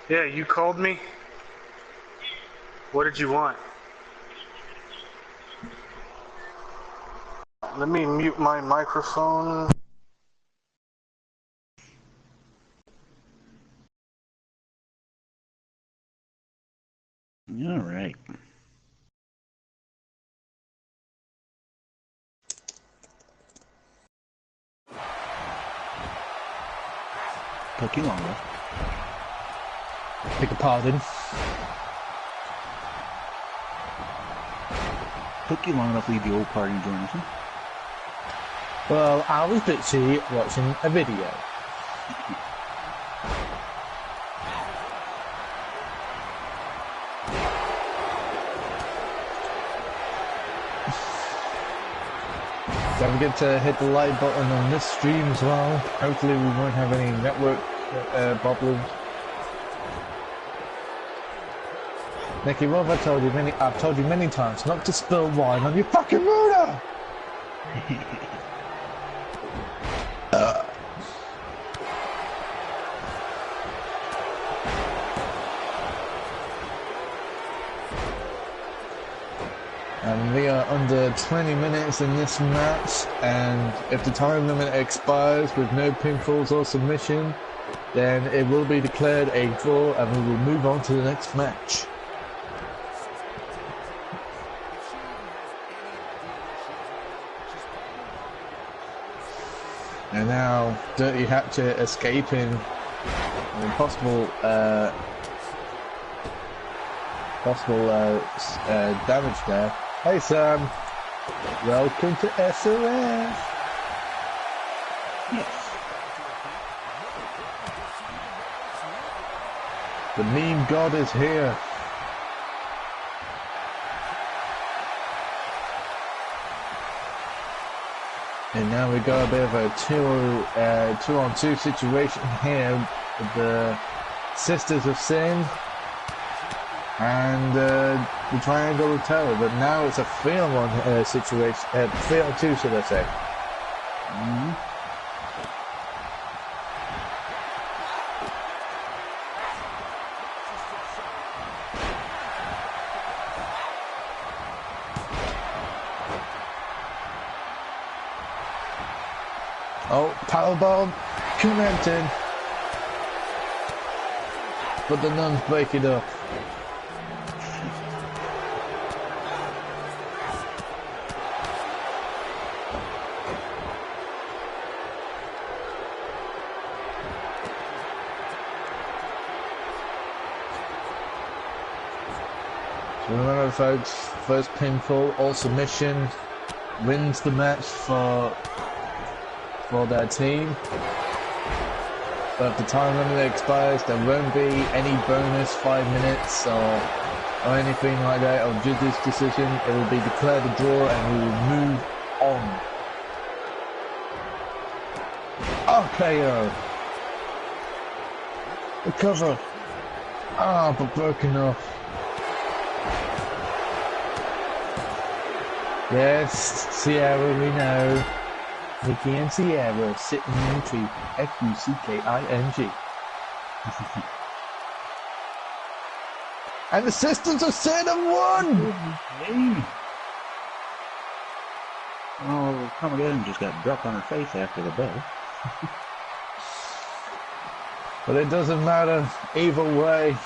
Yeah, you called me? What did you want? Let me mute my microphone. All right. Took you long enough. Beg your pardon. Took you long enough to leave the old party and join us, huh? Well, I was busy watching a video. Don't forget to hit the like button on this stream as well. Hopefully we won't have any network problems. Nicky, what have I told you? I've told you many times not to spill wine on your fucking router! And we are under 20 minutes in this match, and if the time limit expires with no pinfalls or submission, then it will be declared a draw and we will move on to the next match. And now Dirty Hatchet escaping possible damage there. Hey Sam, welcome to SØCłETY. Yes. The meme god is here. And now we got a bit of a two-on-two situation here with the Sisters of Sin and the Triangle of Terror, but now it's a 3-on-1 situation, 3-on-2 should I say. Mm-hmm. Oh, powerbomb connected, but the nuns break it up. So remember folks, first pinfall or submission wins the match for their team. But if the time limit expires, there won't be any bonus 5 minutes or anything like that, or judge's decision. It will be declared a draw and we will move on. RKO. The cover. Ah, but broken off. Yes, Sierra, we know. Nicky and Sierra sitting in the tree. F-U-C-K-I-N-G. And the Sisters of Sin have won! Hey. Oh, come again, just got dropped on her face after the bell. But it doesn't matter. Either way,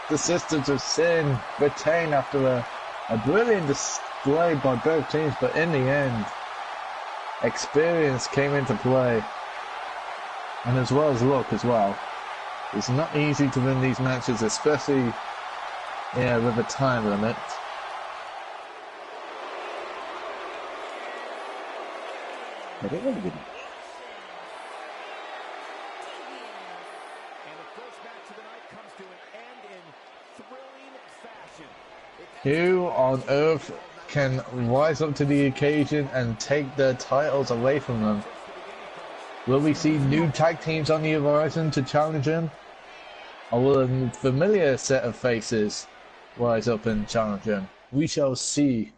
the Sisters of Sin retain after a brilliant display by both teams, but in the end, experience came into play, and as well as luck as well. It's not easy to win these matches, especially with a time limit. But it was a good match. Who on earth can rise up to the occasion and take their titles away from them? Will we see new tag teams on the horizon to challenge them? Or will a familiar set of faces rise up and challenge them? We shall see.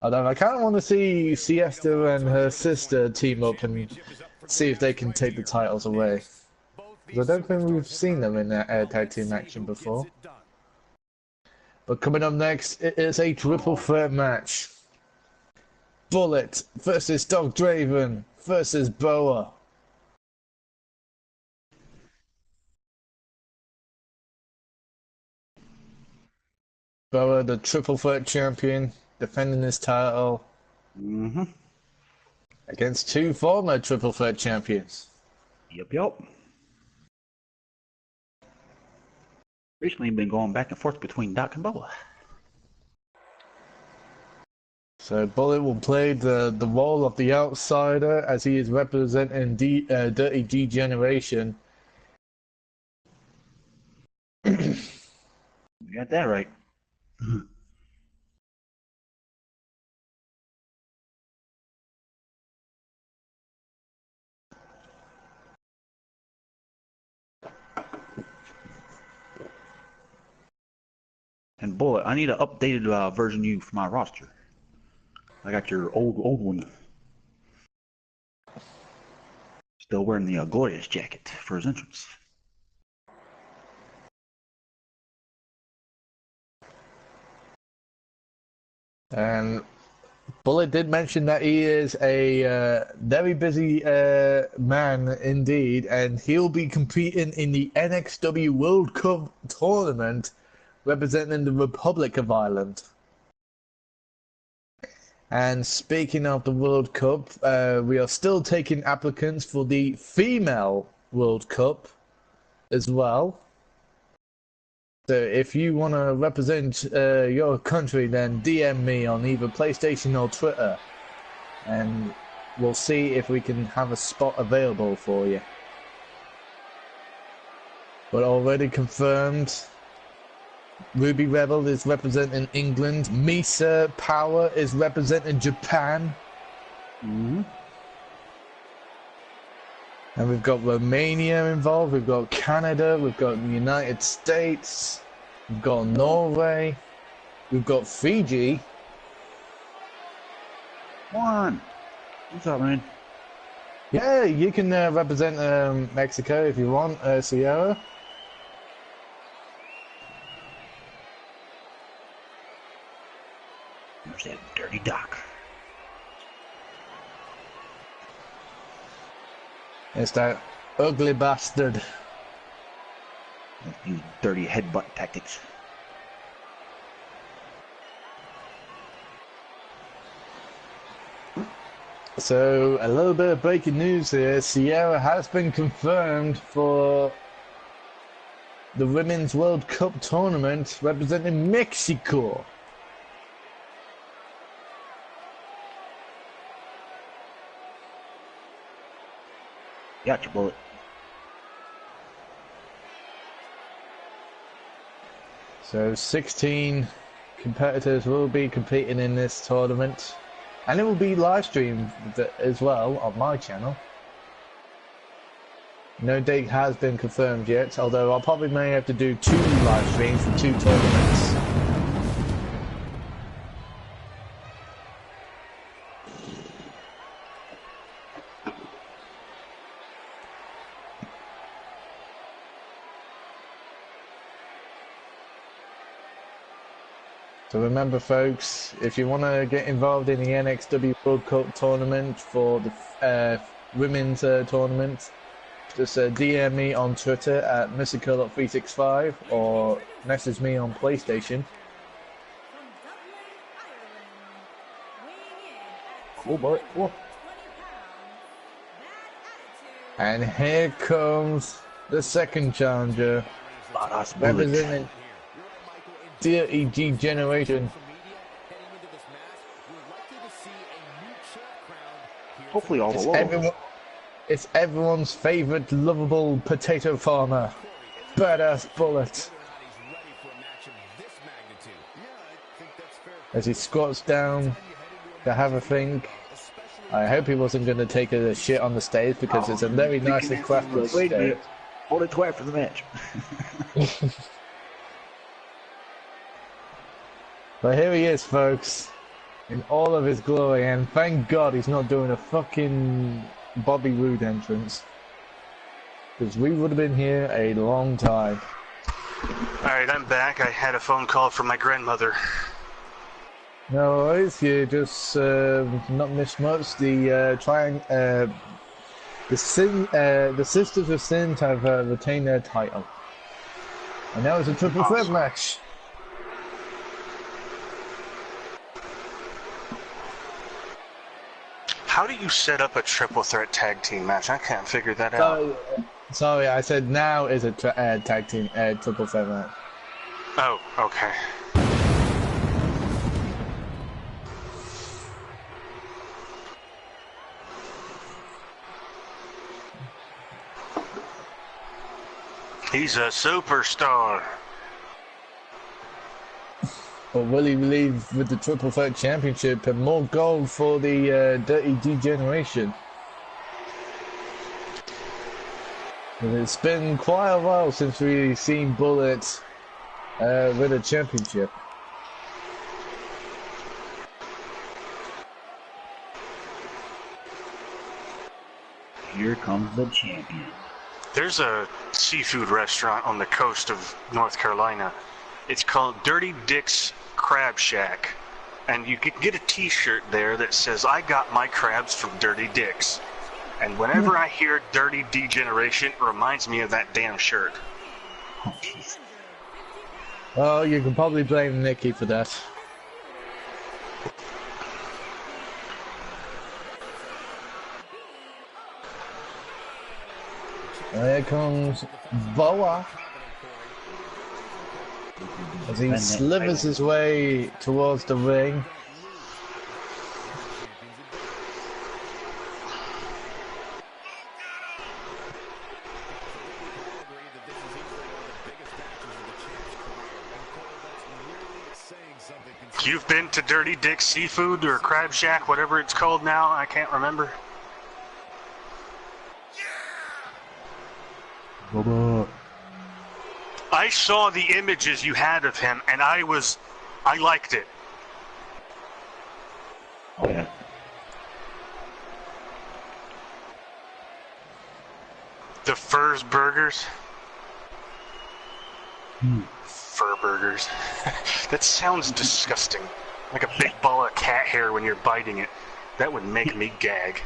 Although I kind of want to see Siesta and her sister team up and see if they can take the titles away. 'Cause I don't think we've seen them in that tag team action before. But coming up next, it is a triple threat match. Bullet versus Dog Draven versus Boa. Boa, the triple threat champion, defending his title against two former triple threat champions. Yep. Recently been going back and forth between Doc and Boa. So Bullet will play the role of the outsider as he is representing Dirty Degeneration. You got that right. And Bullet, I need an updated version of you for my roster. I got your old one. Still wearing the Glorious jacket for his entrance. And Bullet did mention that he is a very busy man indeed, and he'll be competing in the NXW World Cup tournament representing the Republic of Ireland. And speaking of the World Cup, we are still taking applicants for the female World Cup as well. So if you want to represent your country, then DM me on either PlayStation or Twitter, and we'll see if we can have a spot available for you. But already confirmed, Ruby Rebel is representing England. Misa Power is representing Japan. And we've got Romania involved, we've got Canada, we've got the United States, we've got Norway, we've got Fiji. Juan, what's up, man? Yeah, you can represent Mexico if you want, Sierra. There's that dirty Doc. It's that ugly bastard. Use dirty headbutt tactics. So, a little bit of breaking news here. Sierra has been confirmed for the Women's World Cup tournament representing Mexico. Gotcha, Bullet. So 16 competitors will be competing in this tournament, and it will be live streamed as well on my channel. No date has been confirmed yet, although I probably may have to do 2 live streams for 2 tournaments. So remember folks, if you want to get involved in the NXW World Cup tournament for the women's tournament, just DM me on Twitter at mystical.365 or message me on PlayStation. Cool, Bullet. Cool. And here comes the second challenger, representing Dirty Degeneration. Hopefully all the love. It's everyone's favorite lovable potato farmer, Badass Bullet. As he squats down to have a think. I hope he wasn't going to take a shit on the stage because it's a very nicely crafted stage. Hold it quiet for the match. But here he is, folks, in all of his glory, and thank God he's not doing a fucking Bobby Roode entrance. because we would have been here a long time. Alright, I'm back. I had a phone call from my grandmother. No worries, you just not missed much. The the Sisters of Sin have retained their title, and now it's a triple threat match. How do you set up a triple threat tag team match? I can't figure that out. Sorry, I said now is a tag team triple threat match. Oh, okay. He's a superstar. But will he leave with the triple threat championship and more gold for the Dirty Degeneration? And it's been quite a while since we've seen Bullet with a championship. Here comes the champion. There's a seafood restaurant on the coast of North Carolina. It's called Dirty Dick's Crab Shack. And you can get a t-shirt there that says, I got my crabs from Dirty Dick's. And whenever I hear Dirty Degeneration, it reminds me of that damn shirt. Oh, jeez. Oh, you can probably blame Nikki for that. There comes Boa as he slithers his way towards the ring. You've been to Dirty Dick's Seafood or Crab Shack, whatever it's called now, I can't remember. I saw the images you had of him, and I liked it. Oh, yeah. The Furs Burgers. Fur burgers. That sounds disgusting. Like a big ball of cat hair when you're biting it. That would make me gag.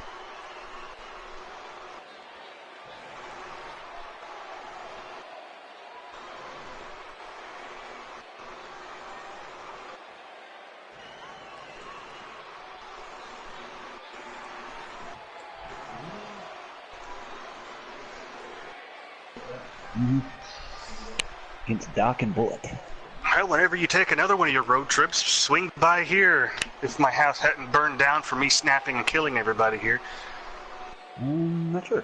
Against Doc and Bullet. Well, whenever you take another one of your road trips, swing by here. If my house hadn't burned down for me snapping and killing everybody here. Not sure.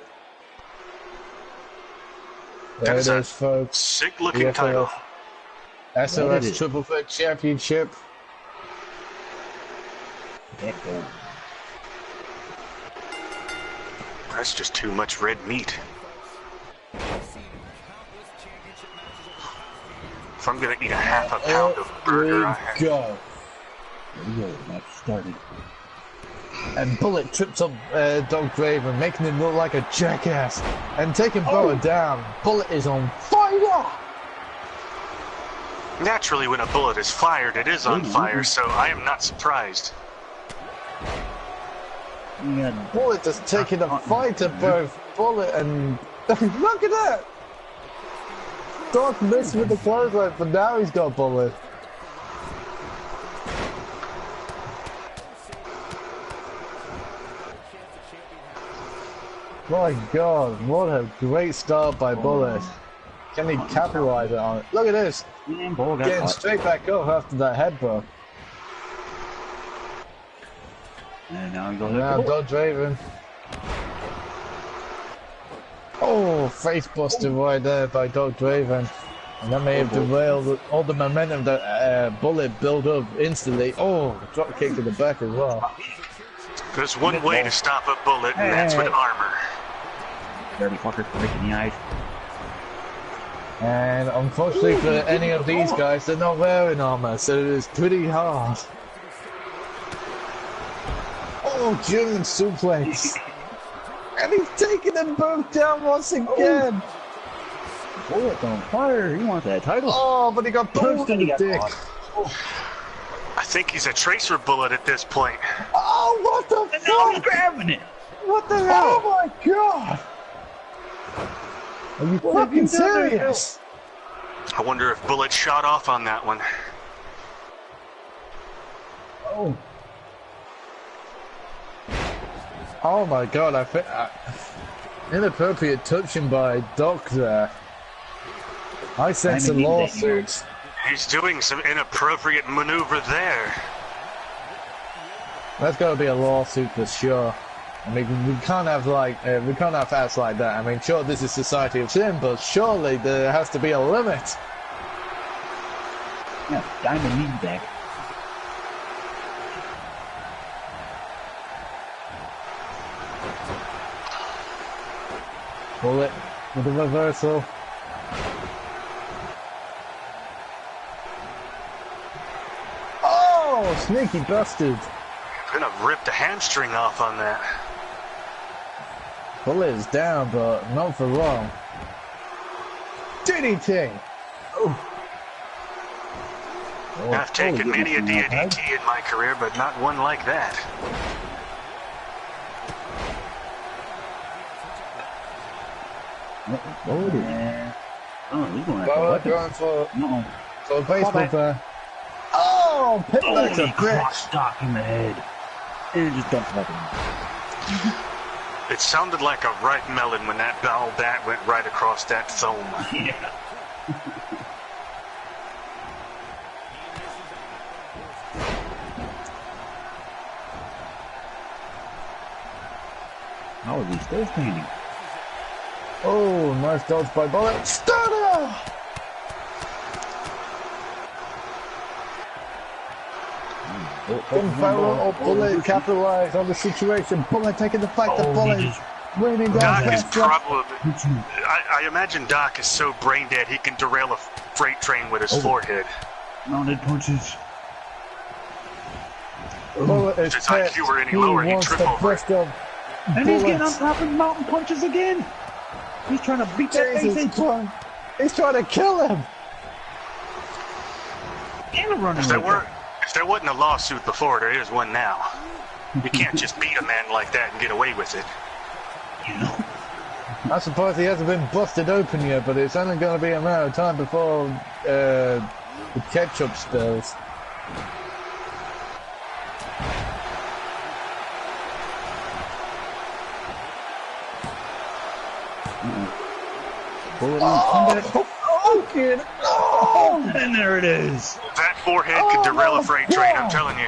There it is, folks. Sick-looking title. SOS Triple Threat Championship. That's just too much red meat. If I'm gonna eat a half a pound of burger, I have... Go. Match started. And Bullet trips up Dog Draven, making him look like a jackass, and taking Boa down. Bullet is on fire! Naturally, when a bullet is fired, it is on fire, so I am not surprised. Bullet is taking a fight to both Bullet and... Look at that! Dog missed with the clothesline, but now he's got Bullet. My God, what a great start by Bullet. Can he capitalize on it? Look at this. Getting straight back up after that headbutt. And now he goes Dog Draven. Oh, face buster right there by Dog Draven. And that may have derailed all the momentum that Bullet built up instantly. Oh, drop kick to the back as well. There's one way to stop a bullet, and that's with armor. Dirty fucker, breaking the ice. And unfortunately for any of these guys, they're not wearing armor, so it is pretty hard. Oh, German suplex. And he's taking them both down once again. Bullet's on fire. He wants that title. Oh, but he got punched in the dick. I think he's a tracer bullet at this point. Oh, what the And now he's fuck? grabbing it. What the hell? Oh my god! Are you fucking serious? I wonder if Bullet shot off on that one. Oh. Oh my god, I think inappropriate touching by Doc there. I sense a lawsuit. He's doing some inappropriate maneuver there. That's gotta be a lawsuit for sure. I mean, we can't have we can't have acts like that. I mean, sure, this is Society of Sin, but surely there has to be a limit. Yeah, Diamond knee back. Bullet with a reversal. Oh, sneaky bastard. Gonna rip the hamstring off on that. Bullet is down, but not for long. DDT. Oh. I've taken many a DDT in my career, but not one like that. Oh, yeah. Oh, he's going Bullet going for a baseball player. Oh, pit like a cross stock in the head. And it just dumped nothing. It sounded like a ripe melon when that ball bat went right across that foam. Yeah. How is he still standing? Oh, nice dodge by Bullet. Stunner! Or Bullet capitalized on the situation. Bullet taking the fight to Bullet. Raining down. Doc is probably... I imagine Doc is so brain dead he can derail a freight train with his forehead. Mounted punches. Bullet is If his IQ were any lower, he'd trip over. And he's getting on top of mountain punches again. He's trying to beat that face in. He's trying to kill him. And running. If there wasn't a lawsuit before, there is one now. You can't just beat a man like that and get away with it. You know? I'm surprised he hasn't been busted open yet, but it's only going to be a matter of time before the ketchup spills. Oh, kid. Oh, and there it is. That forehead could derail a freight train, I'm telling you.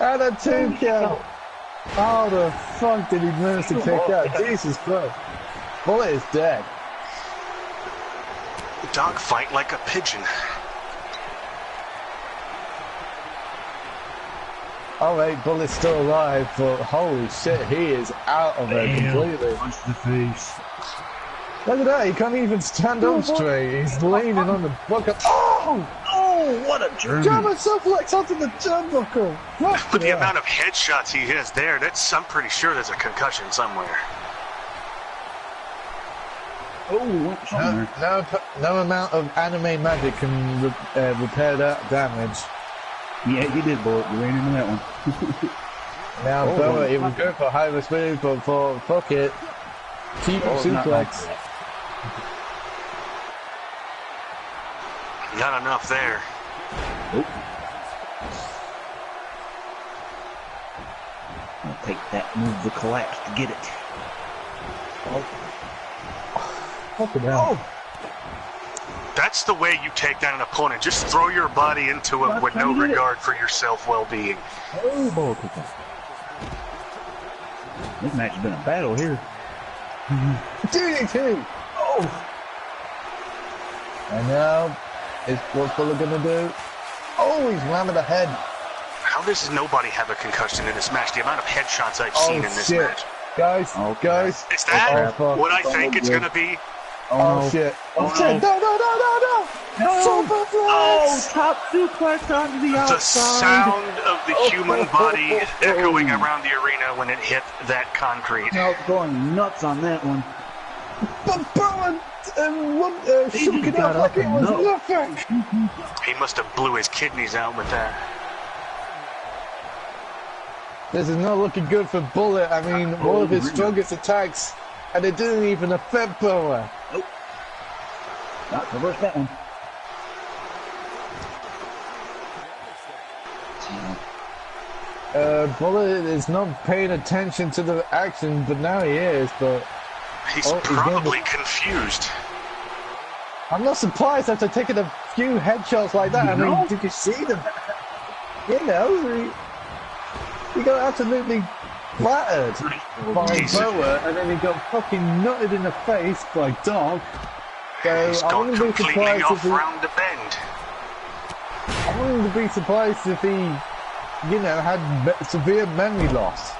And a 2 count. How the fuck did he manage to kick out? Jesus Christ. Bullet is dead. Dog fight like a pigeon. Alright, Bullet's still alive, but holy shit, he is out of it completely. Punch to the face. Look at that, he can't even stand up straight. He's leaning on the bucket. Oh! Oh, what a journey. German suplex onto the turnbuckle. With the amount of headshots he has there, I'm pretty sure there's a concussion somewhere. Oh, somewhere. No amount of anime magic can repair that damage. Yeah, you did, Bullet. You ran into that one. Now, Bella, it was good for high speed, but for fuck it, keep suplex. Not enough there. Nope. I'll take that move to collapse to get it. Fuck it down. That's the way you take down an opponent. Just throw your body into him with no regard for your self-well-being. Oh, Bullet kick out. This match has been a battle here. DDT! Oh! And now, what's Bullet gonna do? Oh, he's ramming the head. How does nobody have a concussion in this match? The amount of headshots I've seen in this match. Guys, guys. Is that what I think it's gonna be? Oh shit. Oh, Oh shit. No. Superplex. Oh, top suplex onto the The outside. sound of the human body echoing around the arena when it hit that concrete. Now going nuts on that one. But Bowen shook it got up like up it and was no. nothing. He must have blew his kidneys out with that. This is not looking good for Bullet. I mean, one of his strongest attacks, and it didn't even affect Bowen. Nope. Not reverse that one. Bullet is not paying attention to the action, but now he is. But He's probably confused. I'm not surprised after taking a few headshots like that. I mean, did you see them? You know, he got absolutely flattered by Boa, and then he got fucking nutted in the face by Dog. So He's I gone wouldn't be completely surprised off if he, round the bend. I wouldn't be surprised if he, you know, had severe memory loss.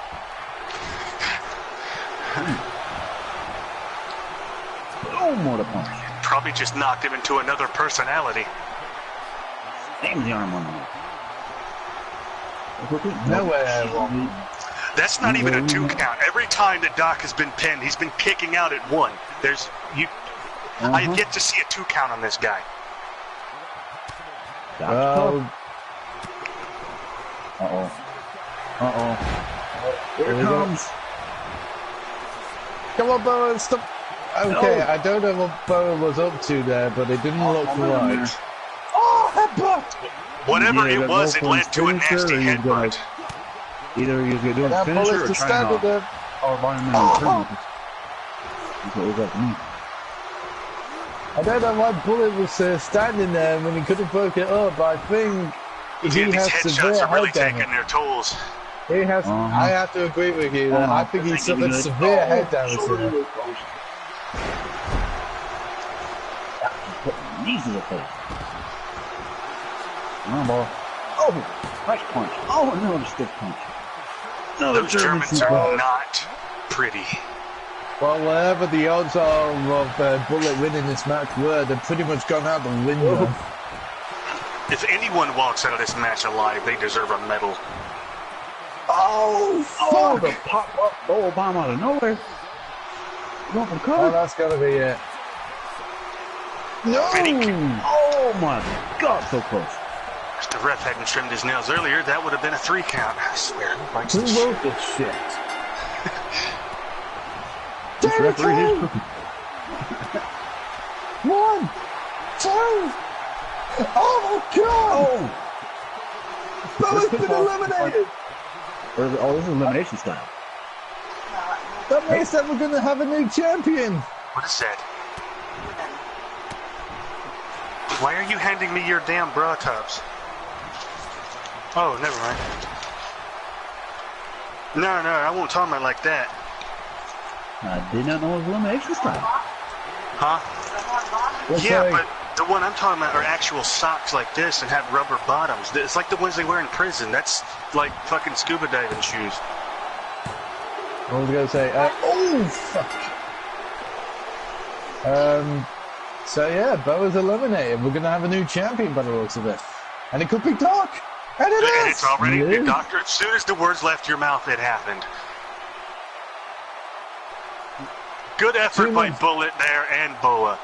Oh, more to punch. Probably just knocked him into another personality. Aim the arm on him. Nowhere. That's not even a 2 count. Every time that Doc has been pinned, he's been kicking out at 1. There's you. I've yet to see a 2 count on this guy. Well, Here it comes. come on, Bowen, stop. Okay, I don't know what Bowen was up to there, but it didn't look right. Oh, headbutt! Whatever Yeah, it you was, gotta it go led for to a his finisher, nasty or you gotta- headbutt. Either you're doing That finisher Bullet's or to trying stand to with them. or bottom man Oh. turn. That's what was up to me. I don't know why Bullet was standing there when he could have broke it up, but I think Yeah, he these has headshots severe are really head damage. taking their tolls. He has. I have to agree with you that I think he suffered severe head damage there. Knees to the face. Come on, ball. Oh, nice punch. Oh, another stiff punch. Another Those Germans are not pretty. Well, whatever the odds are of Bullet winning this match were, they've pretty much gone out the window. If anyone walks out of this match alive, they deserve a medal. Oh, Oh, fuck! the pop-up bowl bomb out of nowhere. Going for the Oh, cover. that's gotta be it. No! Oh my God, so close. If the ref hadn't trimmed his nails earlier, that would have been a 3 count. I swear. He likes Who to shit. wrote this shit? This Damn it, referee is Tom! crooked. 1, 2. Oh my God! Oh, Bowen's been eliminated. oh, this is elimination style. That means that we're gonna have a new champion. What is that? Why are you handing me your damn bra tops? Oh, never mind. No, I won't talk about it like that. I did not know it was elimination style. Huh? Looks Yeah, like- but the one I'm talking about are actual socks like this and have rubber bottoms. It's like the ones they wear in prison. That's like fucking scuba diving shoes. What was I gonna say? Oh fuck! So yeah, Boa's eliminated. We're gonna have a new champion by the looks of it, and it could be Doc. And it is. And it's already, It is. Doctor, as soon as the words left your mouth, it happened. Good effort by Bullet there and Boa.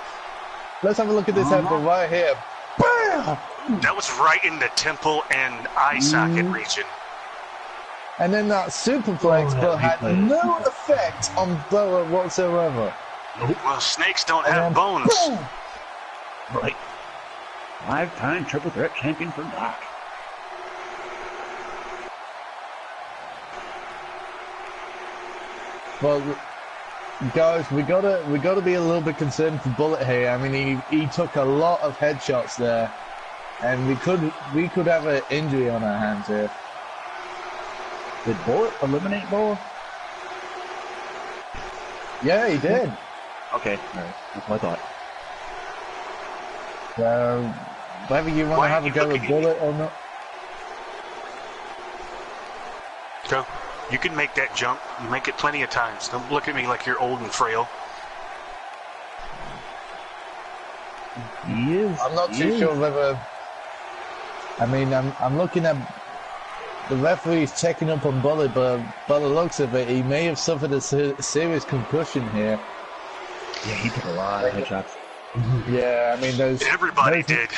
Let's have a look at this headbutt right here. Bam! That was right in the temple and eye socket region. And then that superplex, but had no effect on Boa whatsoever. Well, snakes don't And have then bones. boom! Right. 5-time triple threat champion for Doc. Well, guys, we gotta be a little bit concerned for Bullet here. I mean, he took a lot of headshots there, and we could have an injury on our hands here. Did Bullet eliminate Boa? Yeah, he did. Okay, alright. That's what I thought. So, whether you want Why to have are a you go with looking at Bullet or not. So, you can make that jump. You make it plenty of times. Don't look at me like you're old and frail. He is. I'm not too sure whether. I mean, I'm looking at the referee's checking up on Bullet, but by the looks of it, he may have suffered a serious concussion here. Yeah, he took a lot of headshots. Yeah, I mean Everybody did.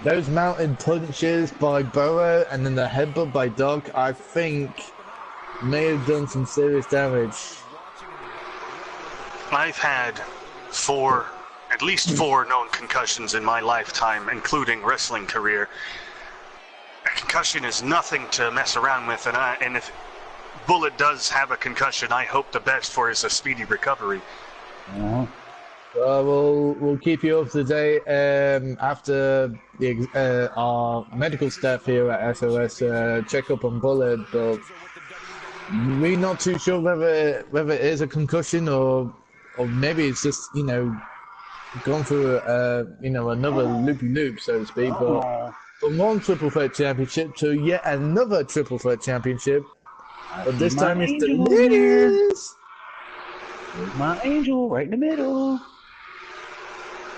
Those mountain punches by Burrow and then the headbutt by Doc, I think, may have done some serious damage. I've had at least four known concussions in my lifetime, including wrestling career. A concussion is nothing to mess around with, and if Bullet does have a concussion, I hope the best for his speedy recovery. We'll keep you up to date after our medical staff here at SOS check up on Bullet, but we're not too sure whether it is a concussion or maybe it's just gone through another loop, so to speak. But from one triple threat championship to yet another triple threat championship, but this time it's the ladies. There's my Angel right in the middle.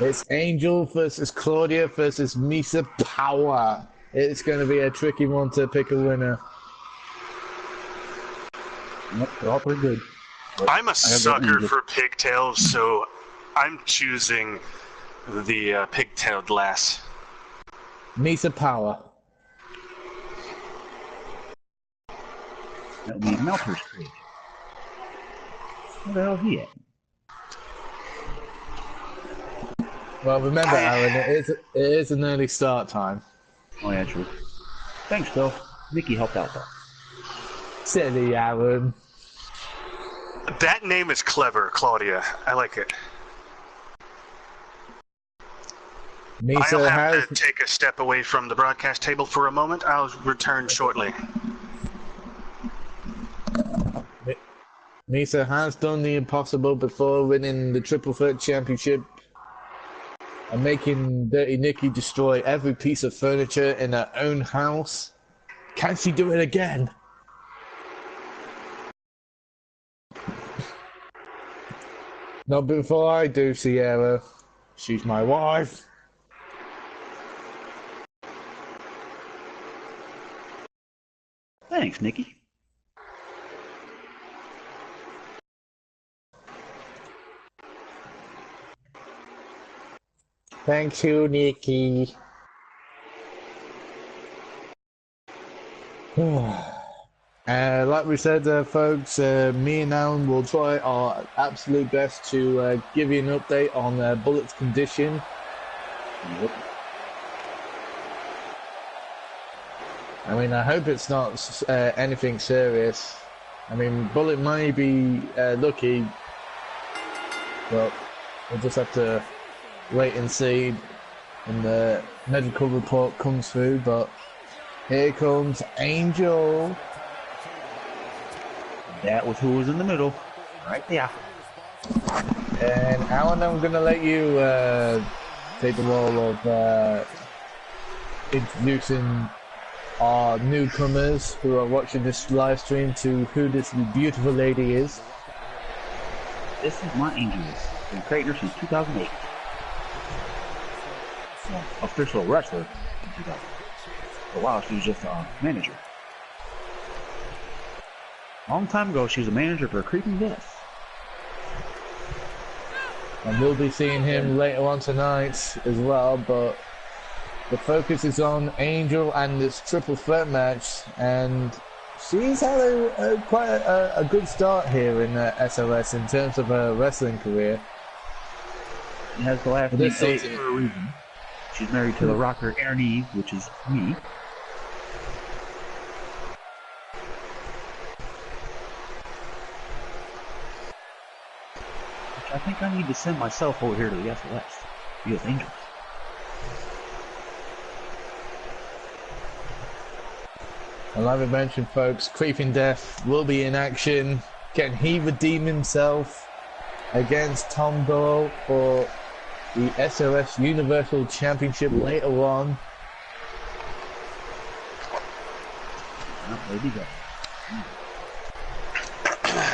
It's Angel versus Claudia versus Misa Power. It's going to be a tricky one to pick a winner. Yep, they're all pretty good. I'm a sucker for pigtails, so I'm choosing the pigtailed lass. Misa Power. That would be Melter's Creek. Where the hell is he at? Well, remember, Aaron, it is an early start time. Oh yeah, true. Thanks, Phil. Nikki helped out though. Silly Aaron. That name is clever, Claudia. I like it. I'll have to take a step away from the broadcast table for a moment. I'll return shortly. Misa has done the impossible before, winning the Triple Threat Championship and making Dirty Nikki destroy every piece of furniture in her own house. Can she do it again? Not before I do, Sierra. She's my wife. Thanks, Nikki. Thank you, Nikki. Like we said, folks, me and Alan will try our absolute best to give you an update on Bullet's condition. Yep. I mean, I hope it's not anything serious. I mean, Bullet might be lucky, but we'll just have to wait and see when the medical report comes through. But here comes Angel. That was who was in the middle, right there. And Alan, I'm gonna let you take the role of introducing our newcomers who are watching this live stream to who this beautiful lady is. This is my Angel. Been creating her since 2008. Official wrestler in 2000. For a while, she was just a manager. A long time ago, she was a manager for Creeping Death. And we'll be seeing him later on tonight as well, but the focus is on Angel and this triple threat match, and she's had quite a good start here in SOS in terms of her wrestling career. She has the last name for a reason. She's married to the rocker Aaron Eve, which is me. Which I think I need to send myself over here to the SOS. Because Angels. And like we mentioned, folks, Creeping Death will be in action. Can he redeem himself against Tom Doyle for the SOS Universal Championship later on? There we go.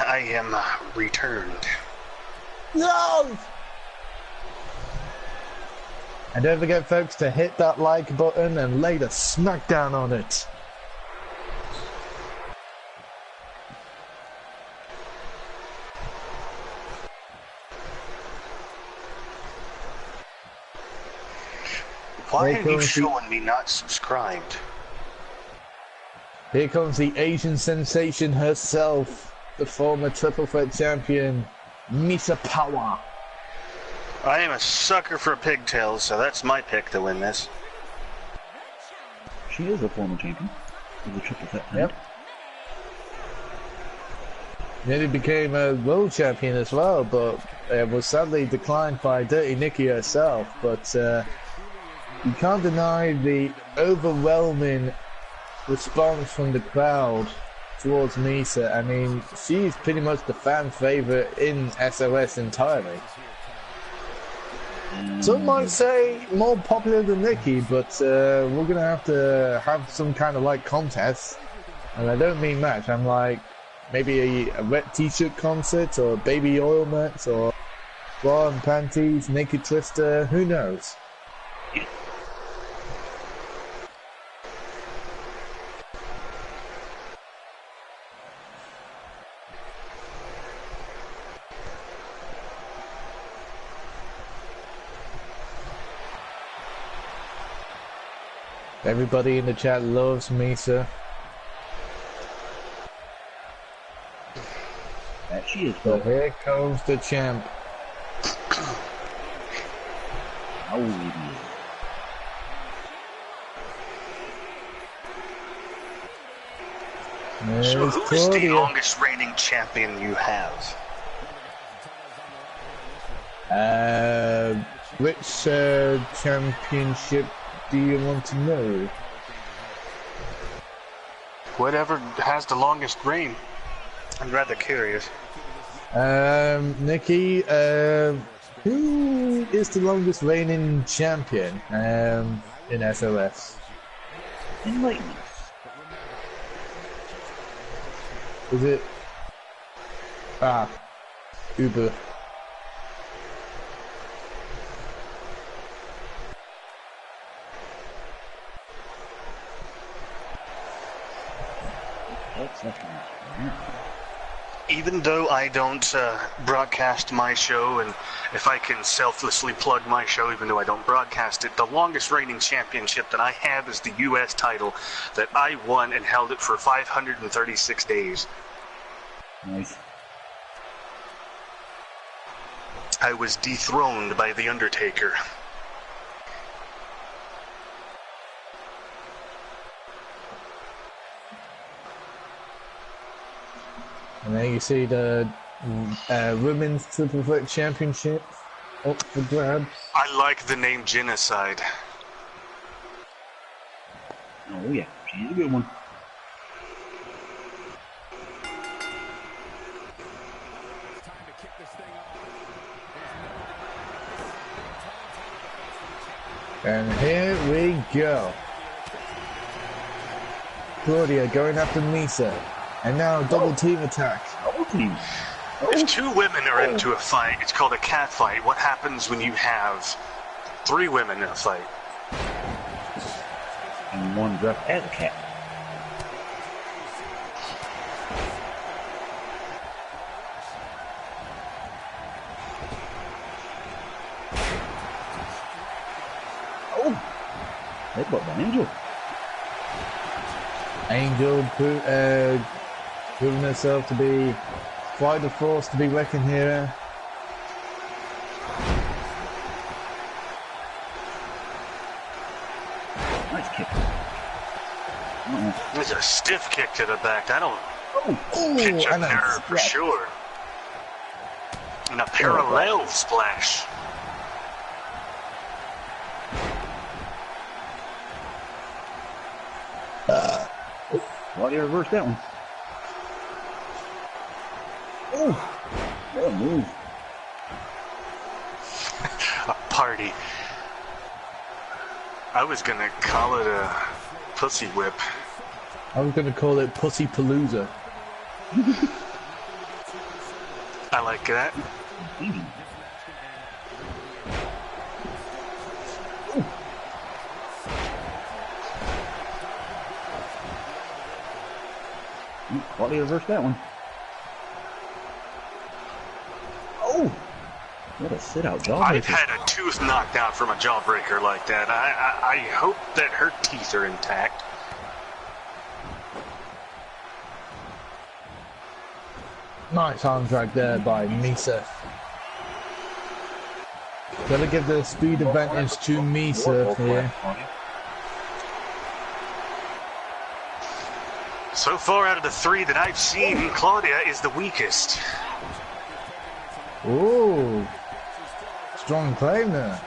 I am returned. No! And don't forget, folks, to hit that like button and lay the smackdown on it. Why are you showing me not subscribed? Here comes the Asian sensation herself, the former triple threat champion, Misa Power. I am a sucker for pigtails, so that's my pick to win this. She is a former champion of the triple threat. Yep. Nearly became a world champion as well, but was sadly declined by Dirty Nikki herself. But you can't deny the overwhelming response from the crowd towards Misa. I mean, she's pretty much the fan favorite in SOS entirely. Some might say more popular than Nikki, but we're gonna have some kind of like contest, and I don't mean match. I'm like maybe a wet t-shirt concert, or baby oil mats, or bra and panties, naked twister. Who knows? Everybody in the chat loves Misa. That she is. So here comes the champ. Oh, yeah. So There's who is the Claudia. longest reigning champion you have? Which championship do you want to know? Whatever has the longest reign. I'm rather curious. Nikki, who is the longest reigning champion in SOS? Enlighten us. Is it? Uber. Even though I don't broadcast my show, and if I can selflessly plug my show, even though I don't broadcast it, the longest reigning championship that I have is the U.S. title that I won and held it for 536 days. Nice. I was dethroned by The Undertaker. And there you see the Women's Triple Threat Championship up for grabs. I like the name Genocide. Oh yeah, she's a good one. And here we go. Claudia going after Misa. And now double team attack. Double team. If two women are into a fight, it's called a cat fight. What happens when you have three women in a fight? And one dressed as a cat. Oh! They got an angel. Angel proving herself to be quite a force to be reckoned here. Nice kick. It's a stiff kick to the back. I don't pitch a and a nerve for splash. sure. And a parallel splash. Why do you reverse that one? Oh, what a move. A party. I was gonna call it a pussy whip. I was going to call it Pussy Palooza. I like that. Claudia reversed that one. Oh! What a sit-out jawbreaker. I've had a tooth knocked out from a jawbreaker like that. I hope that her teeth are intact. Nice arm drag there by Misa. Gotta give the speed advantage to Misa here. So far out of the three that I've seen, Claudia is the weakest. Ooh. Strong claim there.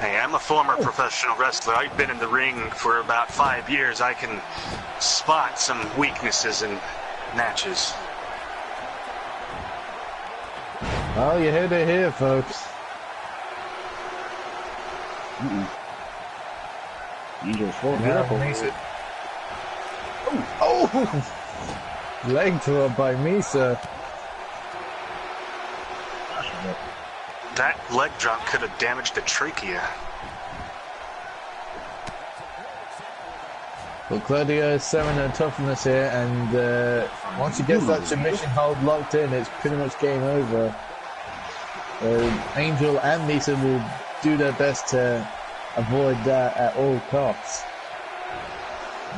Hey, I'm a former professional wrestler. I've been in the ring for about 5 years. I can spot some weaknesses in matches. Well, you heard it here, folks. Angel's full Yeah, Misa. Oh! Leg throw by Misa. That leg drop could have damaged the trachea. Well, Claudia is showing her toughness here, and once she gets that submission hold locked in, it's pretty much game over. Angel and Misa will do their best to avoid that at all costs.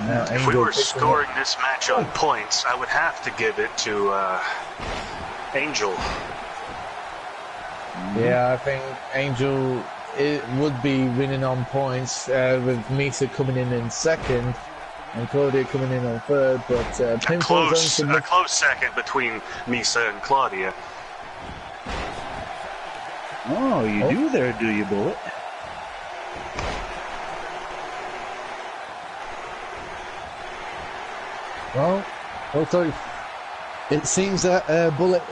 Now, If we were scoring this match on points, I would have to give it to Angel. Yeah, I think Angel would be winning on points with Misa coming in second and Claudia coming in on third, but a close second between Misa and Claudia. Oh, you do there, do you, Bullet? Well, also, it seems that Bullet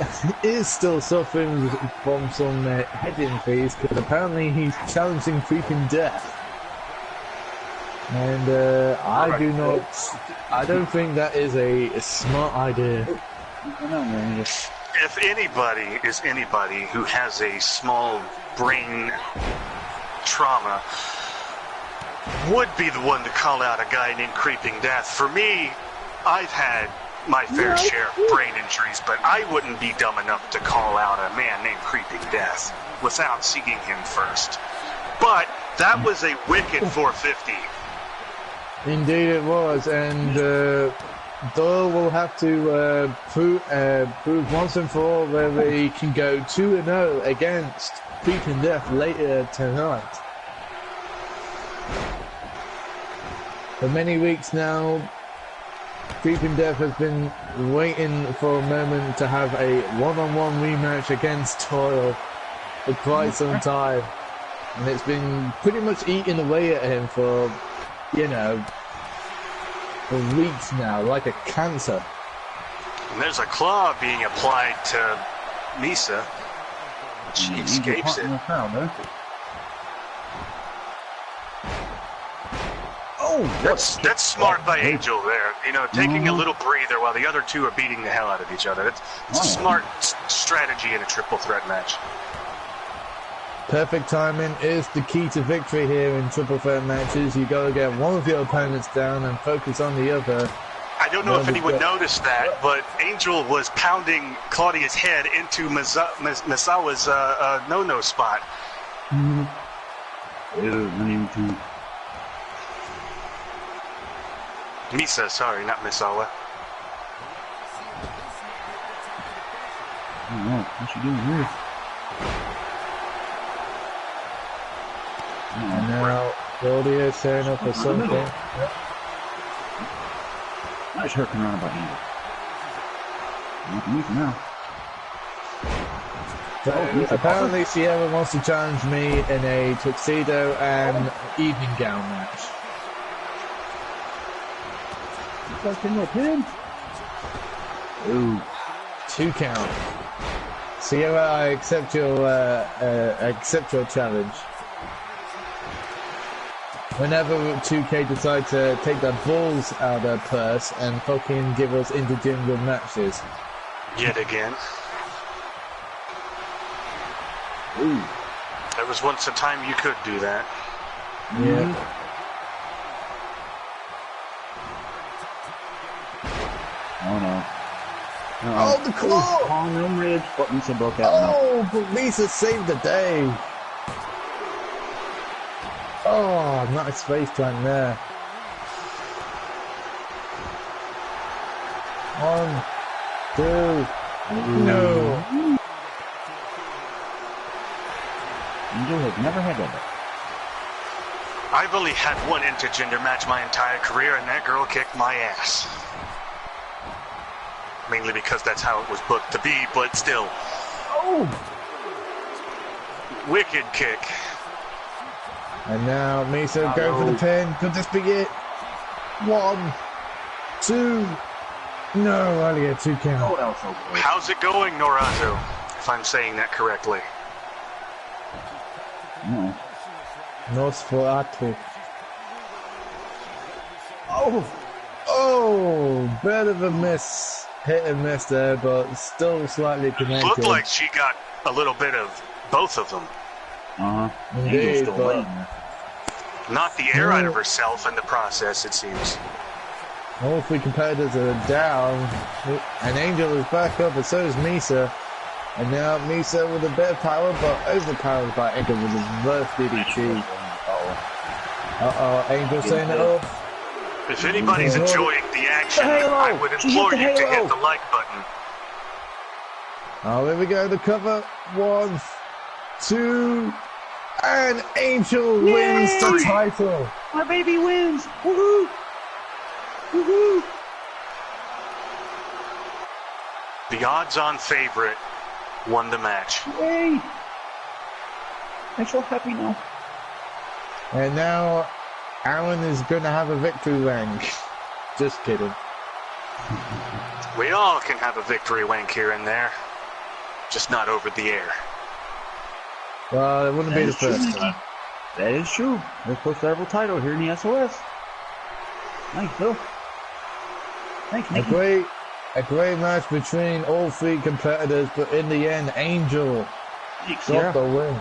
is still suffering from some head injuries because apparently he's challenging Creeping Death. And I don't think that is a smart idea. If anybody is anybody who has a small brain trauma, would be the one to call out a guy named Creeping Death. For me, I've had my fair share of brain injuries, but I wouldn't be dumb enough to call out a man named Creeping Death without seeing him first. But that was a wicked 450. Indeed it was, and Doyle will have to prove once and for all whether he can go 2-0 against Creeping Death later tonight. For many weeks now, Creeping Death has been waiting for a moment to have a one-on-one rematch against Doyle for quite some time, and it's been pretty much eating away at him for, you know, for weeks now, like a cancer. And there's a claw being applied to Misa. She escapes it. Oh, that's smart by Angel there. You know, taking a little breather while the other two are beating the hell out of each other. It's a smart strategy in a triple threat match. Perfect timing is the key to victory here in triple threat matches. You got to get one of your opponents down and focus on the other. I don't know if anyone noticed that, but Angel was pounding Claudia's head into Misawa's no-no spot. Misa, sorry, not Misawa. Oh, what's she doing here? And now Claudia is setting up for something. Nice hurting around by Angel. Not me for now. So, apparently Sierra wants to challenge me in a tuxedo and evening gown match. Ooh, 2 count. Sierra, I accept your challenge. Whenever 2K decide to take their balls out of their purse and fucking give us intergender matches. Yet again. Ooh. There was once a time you could do that. Yeah. Oh no. Oh, the claw! On them ribs, but Misa broke out. Oh, but Misa saved the day. Oh, nice face plant there. 1, 2, no. Angel has never had that. I've only had one intergender match my entire career, and that girl kicked my ass. Mainly because that's how it was booked to be, but still. Oh! Wicked kick. And now Misa go for the pin. Could this be it? 1, 2. No, only a 2 count. How's it going, Norazo? If I'm saying that correctly. No. SØCłETY. Oh! Oh! Bit of a miss. Hit and miss there, but still slightly connected. Looked like she got a little bit of both of them. Indeed, but knocked the air out of herself in the process, it seems. all 3 competitors are down, and Angel is back up, and so is Misa. And now Misa with a bit of power, but overpowered by Angel with his reverse DDT. Uh-oh, Angel saying it up. If anybody's enjoying the action, I would implore you to hit the like button. Oh, here we go, the cover. 1, 2, and Angel wins the title. My baby wins! Woohoo! Woohoo! The odds-on favorite won the match. Yay! I'm so happy now. And now Aaron is going to have a victory rank. Just kidding. We all can have a victory wank here and there. Just not over the air. Well, it wouldn't be the first time. That is true. There's first ever title here in the SOS. Thanks, Phil. Thanks, Nicky. A great match between all 3 competitors, but in the end, Angel got the win.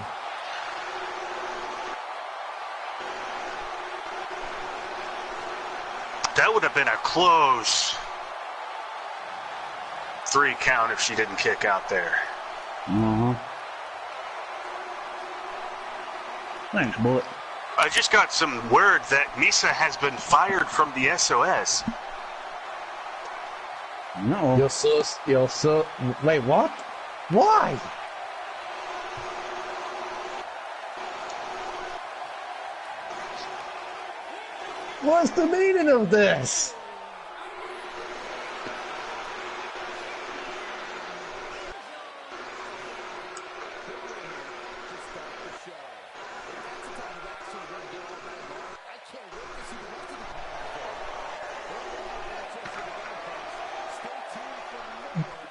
That would have been a close 3 count if she didn't kick out there. Thanks, Bullet. I just got some word that Misa has been fired from the SOS. No. You're so. Wait, what? Why? What's the meaning of this?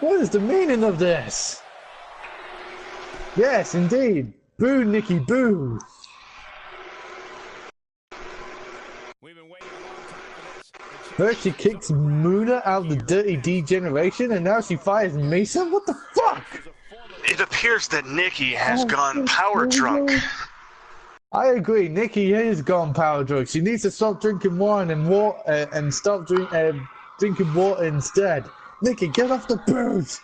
What is the meaning of this? Yes, indeed. Boo, Nikki, boo. First she kicks Muna out of the Dirty D generation, and now she fires Misa? What the fuck? It appears that Nikki has gone power drunk. I agree, Nikki has gone power drunk. She needs to stop drinking wine and stop drinking water instead. Nikki, get off the booze!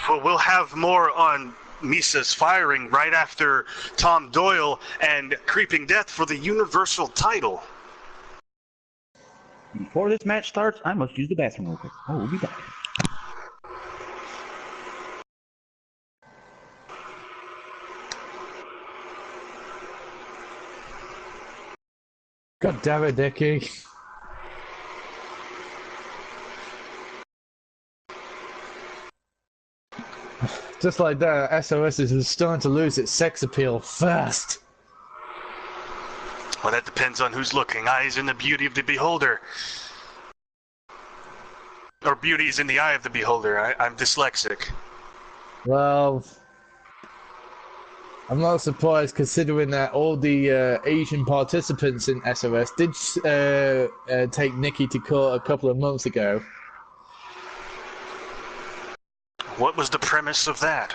Well, we'll have more on Misa's firing right after Tom Doyle and Creeping Death for the Universal title. Before this match starts, I must use the bathroom real quick. Oh, we'll be back. God damn it, Nikki. Just like that, SOS is starting to lose its sex appeal fast. Well, that depends on who's looking. Eyes in the beauty of the beholder. Or beauty is in the eye of the beholder. I'm dyslexic. Well, I'm not surprised considering that all the Asian participants in SOS did take Nikki to court a couple of months ago. What was the premise of that?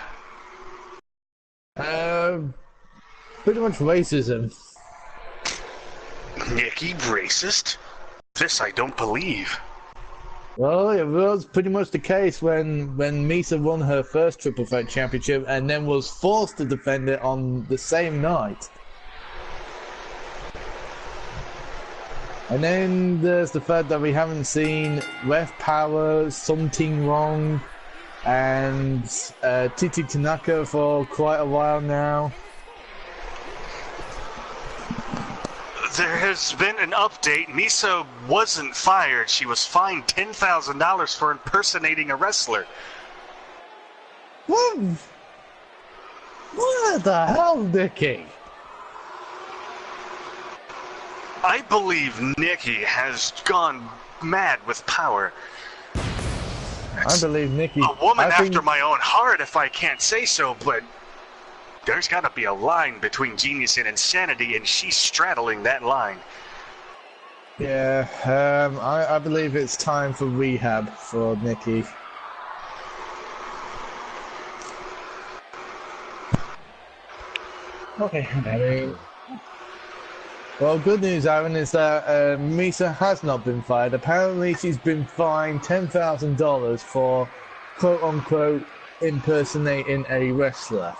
Pretty much racism. Nikki racist? This I don't believe. Well, it was pretty much the case when Misa won her first Triple Threat Championship and then was forced to defend it on the same night. And then there's the fact that we haven't seen Ref Power, something wrong, and Titi Tanaka for quite a while now. There has been an update. Misa wasn't fired. She was fined $10,000 for impersonating a wrestler. What? What the hell, Nikki? I believe Nikki has gone mad with power. I believe Nikki. A woman after my own heart, if I can't say so, but there's got to be a line between genius and insanity, and she's straddling that line. Yeah, I believe it's time for rehab for Nikki. Okay. Well, good news, Aaron, is that Misa has not been fired. Apparently, she's been fined $10,000 for quote-unquote impersonating a wrestler,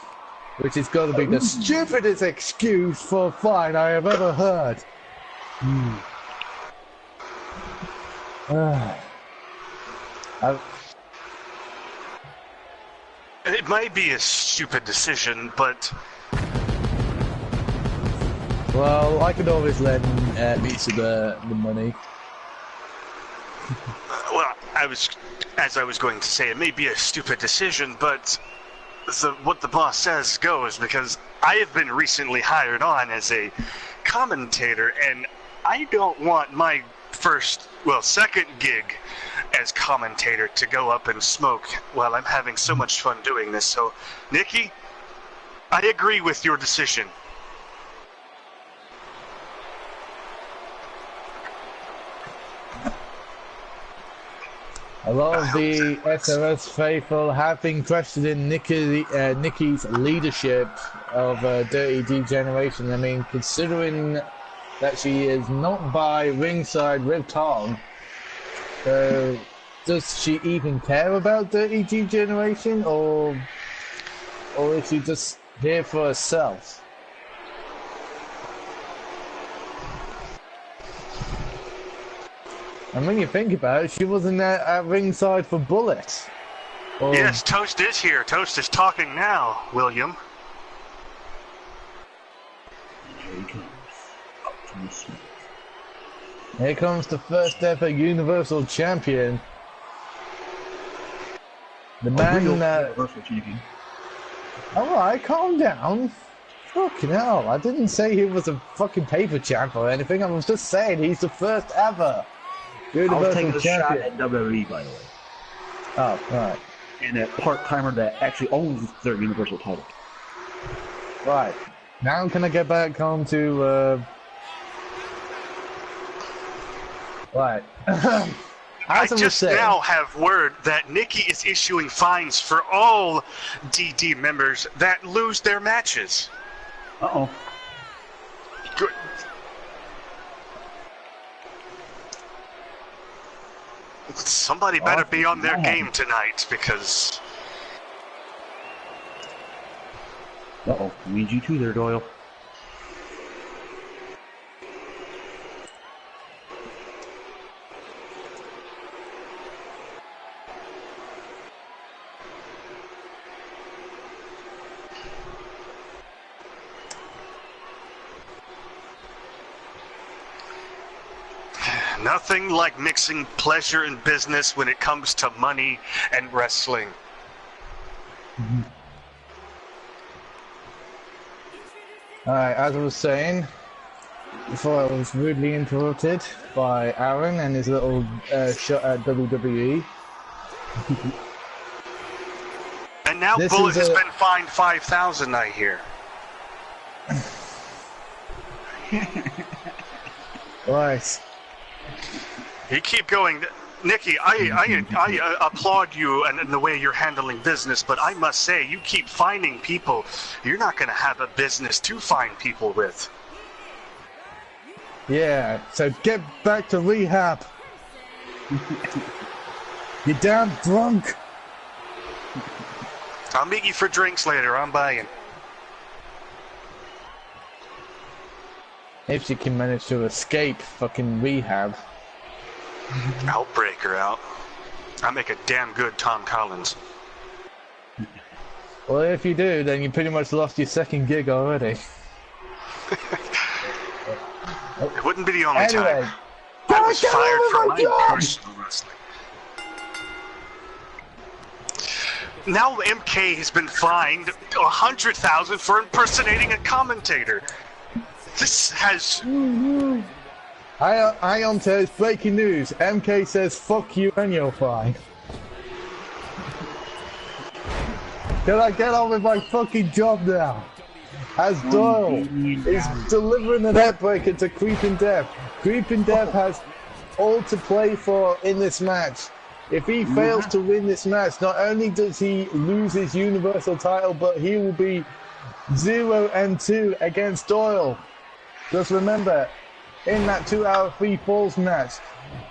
which has got to be the stupidest excuse for a fine I have ever heard. It might be a stupid decision, but well, I could always lend Misa the money. well, as I was going to say, it may be a stupid decision, but what the boss says goes, because I have been recently hired on as a commentator, and I don't want my second gig as commentator to go up in smoke while I'm having so much fun doing this. So, Nikki, I agree with your decision. A lot of the SOS faithful have been questioning Nikki's leadership of Dirty Degeneration. I mean, considering that she is not by ringside with Tom, does she even care about Dirty Degeneration, or is she just here for herself? And when you think about it, she wasn't at ringside for Bullet. Yes, Toast is here. Toast is talking now, William. Here he comes. Up from the smoke. Here comes the first ever Universal Champion. The man Universal Champion. Alright, calm down. Fucking hell, I didn't say he was a fucking paper champ or anything. I was just saying he's the first ever I was taking Universal a shot Champion. at WWE, by the way. Oh, right. And that part-timer that actually owns their Universal title. Right. Now can I get back on to, Right. I just now have word that Nikki is issuing fines for all DD members that lose their matches. Uh-oh. Good. Somebody better be on their game tonight, because Uh-oh. We need you too there, Doyle. nothing like mixing pleasure and business when it comes to money and wrestling. Alright, as I was saying, before I was rudely interrupted by Aaron and his little shot at WWE. And now This Bullet is has been fined $5,000, I hear. Right. You keep going. Nikki, I applaud you and the way you're handling business, but I must say, you keep finding people. You're not going to have a business to find people with. Yeah, so get back to rehab. You damn drunk! I'll meet you for drinks later. I'm buying. If she can manage to escape fucking rehab. I'll break her out. I make a damn good Tom Collins. Well, if you do, then you pretty much lost your second gig already. It wouldn't be the only Anyway, time. I was fired from my job! personal wrestling. Now MK has been fined $100,000 for impersonating a commentator. This has... Hi on to breaking news. MK says fuck you and you're fine. Can I get on with my fucking job now? As Doyle is delivering an headbreaker to Creeping Death. Creeping Death has all to play for in this match. If he fails to win this match, not only does he lose his Universal title, but he will be 0-2 against Doyle. Just remember, in that 2-hour free falls match,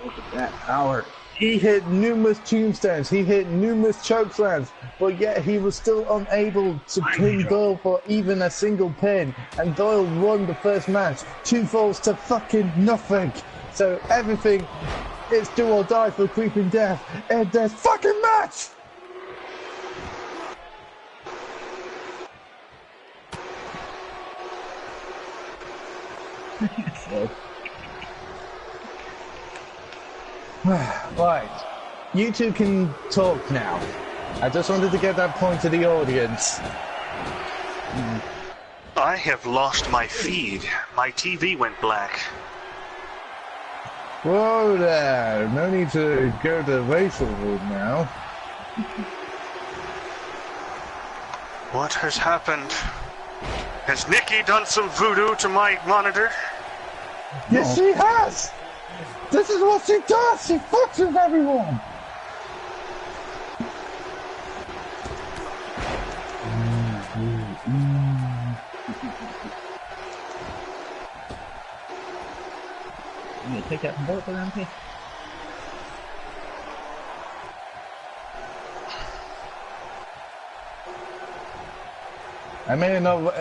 Look at that power. he hit numerous tombstones, he hit numerous chokeslams, but yet he was still unable to pin Doyle for even a single pin, and Doyle won the first match, 2 falls to fucking nothing. So everything is do or die for Creeping Death in this fucking match! Right, you two can talk now. I just wanted to get that point to the audience. I have lost my feed. My TV went black. Whoa there, no need to go to racial mode now. What has happened? Has Nikki done some voodoo to my monitor? Yes, she has! This is what she does! She fucks with everyone! You gonna take that from both of them, MP? I may not...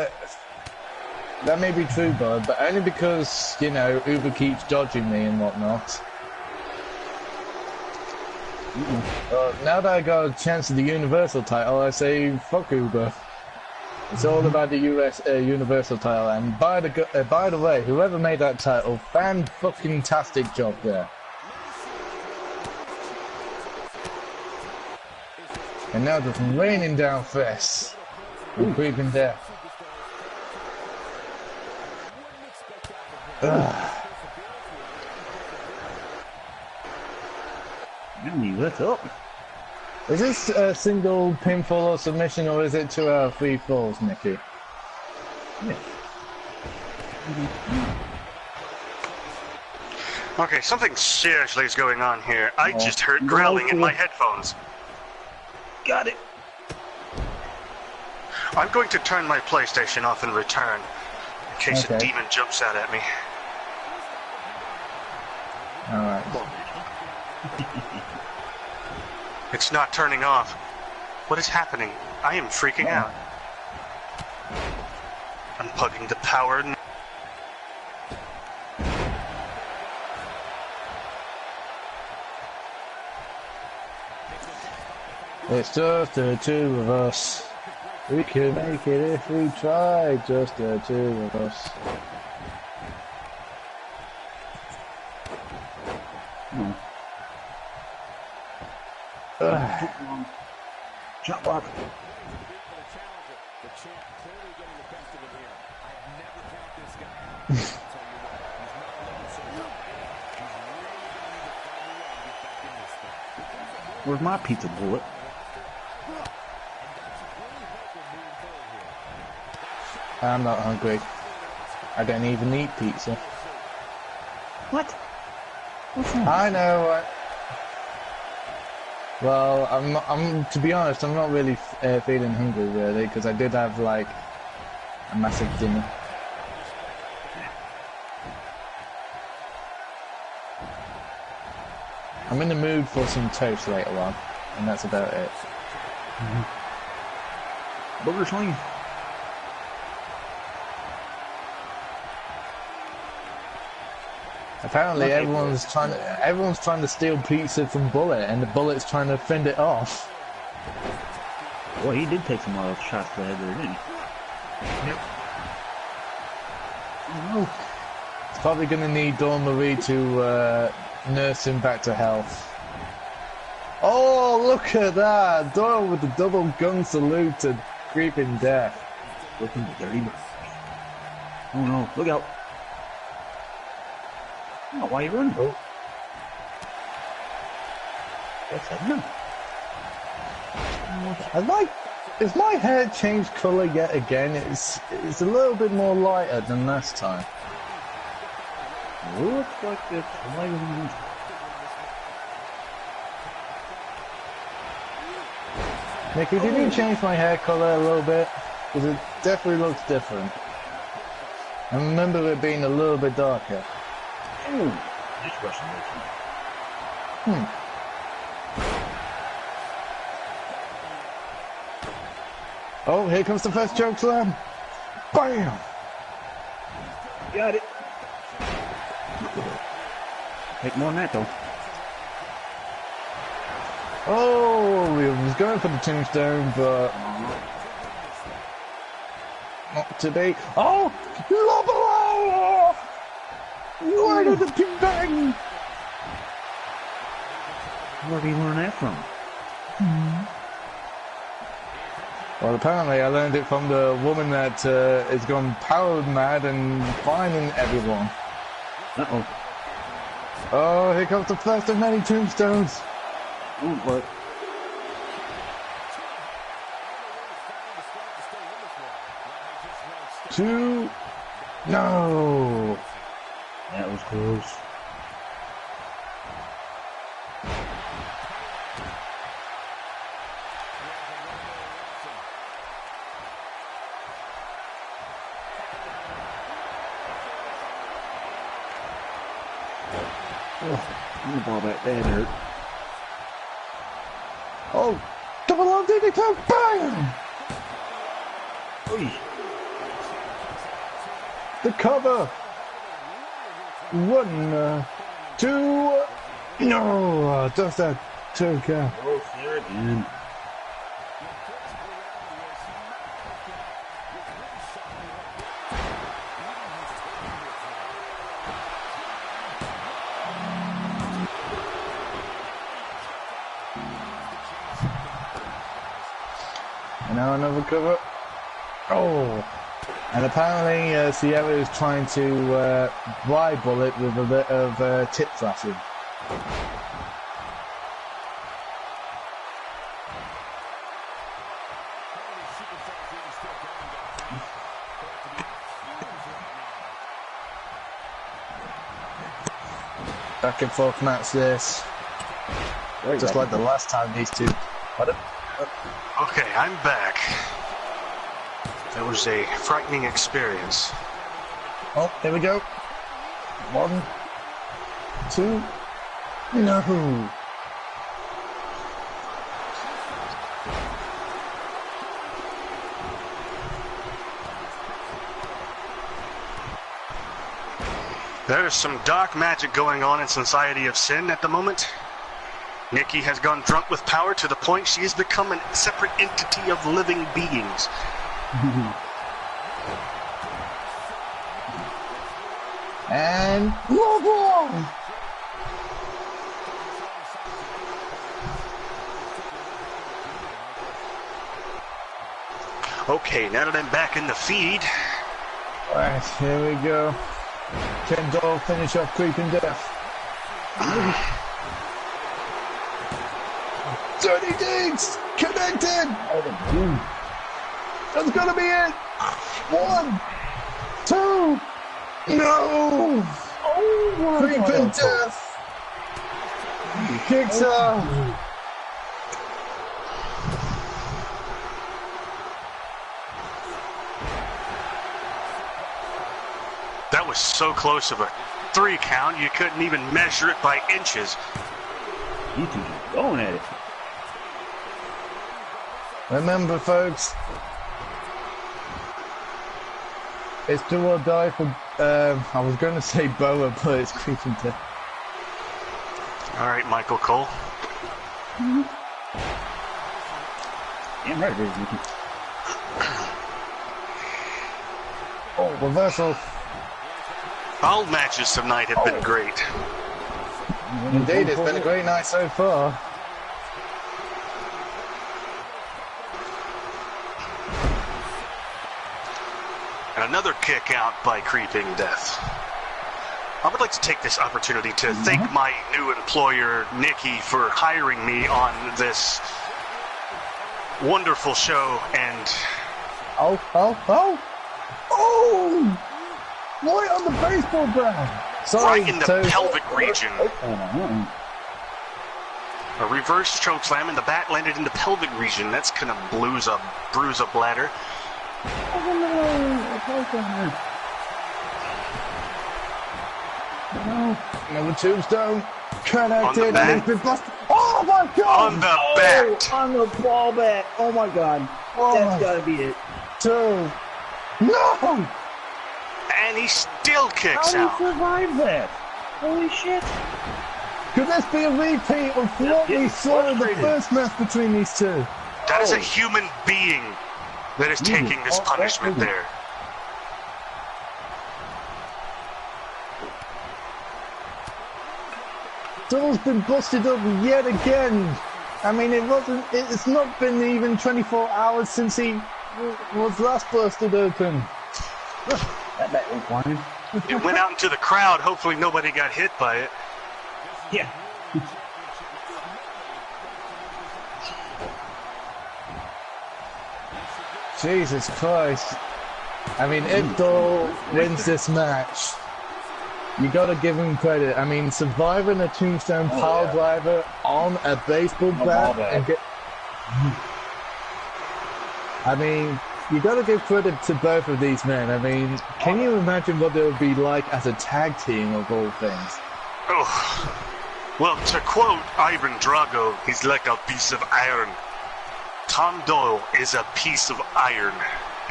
that may be true, bud, but only because, you know, Uber keeps dodging me and whatnot. Now that I got a chance at the Universal title, I say, fuck Uber. It's all about the US Universal title, and by the way, whoever made that title, fan-fucking-tastic job there. And now just raining down fists. Creeping Death. What's up? Is this a single pinfall or submission, or is it 2-hour free falls, Nicky? Yeah. Okay, something seriously is going on here. I just heard growling in my headphones. Got it. I'm going to turn my PlayStation off and return, in case a demon jumps out at me. Alright. It's not turning off. What is happening? I am freaking out. Unplugging the power. It's just the two of us. We can make it if we try, just the two of us. Jump block. Where's my pizza bullet? I'm not hungry. I don't even eat pizza. What? What's that? I know. Well, I'm to be honest, I'm not really feeling hungry really, because I did have like a massive dinner. I'm in the mood for some toast later on, and that's about it. Booger sling. Apparently, everyone's trying to steal pizza from Bullet, and the Bullet's trying to fend it off. Well, he did take some shots to the head there, didn't he? Yep. Oh no. He's probably going to need Dawn Marie to nurse him back to health. Oh, look at that! Dawn with the double gun salute to Creeping Death. Looking dirty. Oh no, look out. Oh, why are you running, bro? That's it, no. Is my hair changed colour yet again? It's a little bit more lighter than last time. Looks like it's lighter than usual. Nicky, did you change my hair colour a little bit? Because it definitely looks different. I remember it being a little bit darker. Oh, just rushing this. Oh, here comes the first choke slam. Bam! Got it. Take more than that, though. Oh, he was going for the tombstone, but not to be. Oh, Lobelo! Where did the pin bang? Where did you learn that from? Well, apparently I learned it from the woman that is gone power mad and finding everyone. Uh-oh. Oh, here comes the first of many tombstones. Oh, what? Two. No. That was close. I'm the ball back there, hurt. Oh, double on DDT, bang! Oy. The cover. 1, 2. No, just that 2 count. Oh, here again. And now another cover. Oh, and apparently Sierra is trying to bribe Bullet with a bit of tip flashing. Back and forth match this. Just like the last time these two. Okay, I'm back. That was a frightening experience. Oh, here we go. 1, 2. No. There is some dark magic going on in Society of Sin at the moment. Nikki has gone drunk with power to the point she has become a separate entity of living beings. And Lobo! Okay, now that I'm back in the feed. Alright, here we go. Can Doll finish off Creeping Death? Dirty Digs! Connected! That's gonna be it! 1, 2, no! Oh, Creeping Death! Kicks out! That was so close of a 3 count, you couldn't even measure it by inches. These two just going at it. Remember, folks, it's do or die for, I was going to say Boa, but it's creeping death. All right, Michael Cole. Damn right it is, Mickey. Oh, reversal. All matches tonight have been great. Indeed, it's been a great night so far. And another kick out by Creeping Death. I would like to take this opportunity to thank my new employer, Nikki, for hiring me on this wonderful show. And Oh! Right on the baseball bat! Sorry, right in the pelvic region. A reverse choke slam, and the bat landed in the pelvic region. That's gonna bruise a bladder. Another tombstone. Connected. back. And it's been busted. Oh my god! On the bat. On the ball bat. Oh my god. That's gotta be it. 2. No! And he still kicks How out. did he survive that? Holy shit. Could this be a repeat of what we saw in the first match between these two? That is a human being that is taking this punishment there. Doll's been busted up yet again. I mean, it's not been even 24 hours since he was last busted open. That bat went flying. It went out into the crowd. Hopefully nobody got hit by it. Yeah. Jesus Christ. I mean, if Doll wins this match, you gotta give him credit. I mean, surviving a tombstone pile driver on a baseball bat and get... I mean, you gotta give credit to both of these men. I mean, can you imagine what they would be like as a tag team of all things? Oh. Well, to quote Ivan Drago, he's like a piece of iron. Tom Doyle is a piece of iron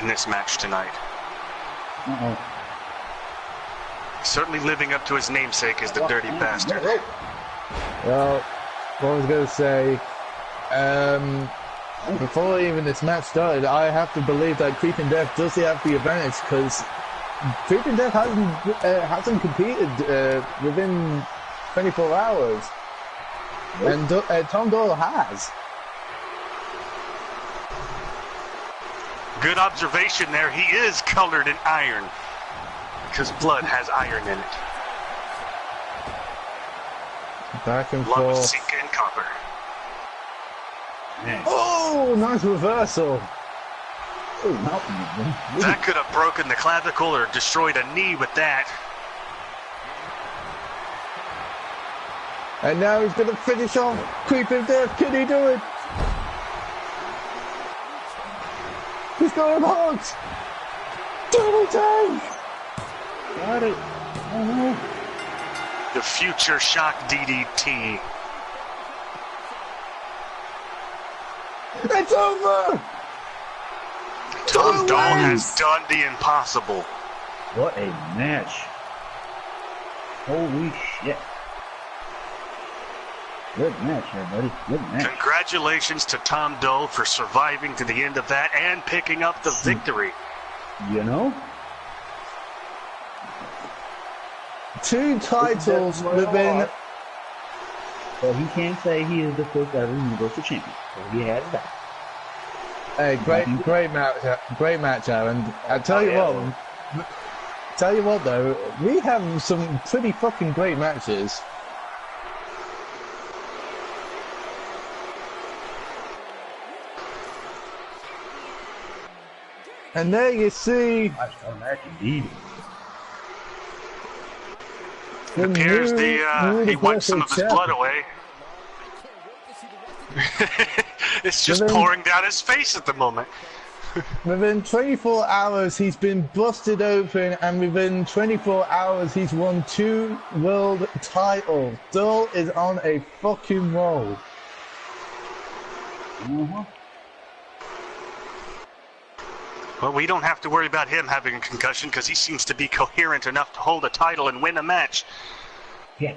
in this match tonight. Certainly living up to his namesake as the dirty bastard. Well, what I was going to say, before even this match started, I have to believe that Creeping Death does have the advantage because Creeping Death hasn't competed within 24 hours, and Tom Doyle has. Good observation there. He is colored in iron because blood has iron in it. Back and Blood with forth. zinc and copper. Man. Oh, nice reversal. That could have broken the clavicle or destroyed a knee with that. And now he's going to finish off Creeping Death. Can he do it? He's going hard. Double tank. Got it. Oh no. The future shock DDT. It's over. Tom Doyle has done the impossible. What a match. Holy shit. Good match, everybody. Good match. Congratulations to Tom Doyle for surviving to the end of that and picking up the victory. You know? 2 titles within... Well, he can't say he is the first ever Universal Champion. So he has that. Hey, great match, Aaron. I tell you what though, we have some pretty fucking great matches. And there you see. Match indeed. It appears he wiped some of his blood away. It's just pouring down his face at the moment. Within 24 hours, he's been busted open, and within 24 hours, he's won 2 world titles. Dull is on a fucking roll. Well, we don't have to worry about him having a concussion because he seems to be coherent enough to hold a title and win a match. Yeah.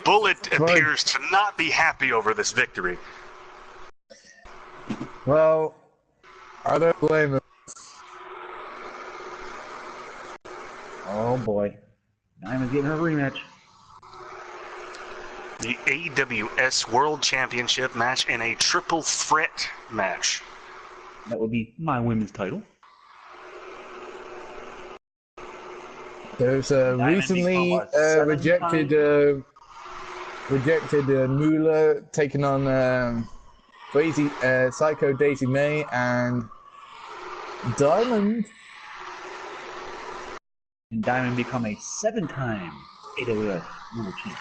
Bullet appears to not be happy over this victory. Well, I don't blame him. Oh boy. Diamond's getting her rematch. The AWS World Championship match in a triple threat match. That would be my women's title. There's recently rejected Moolah taking on Psycho Daisy May and Diamond. And Diamond become a 7-time AWS World Champion.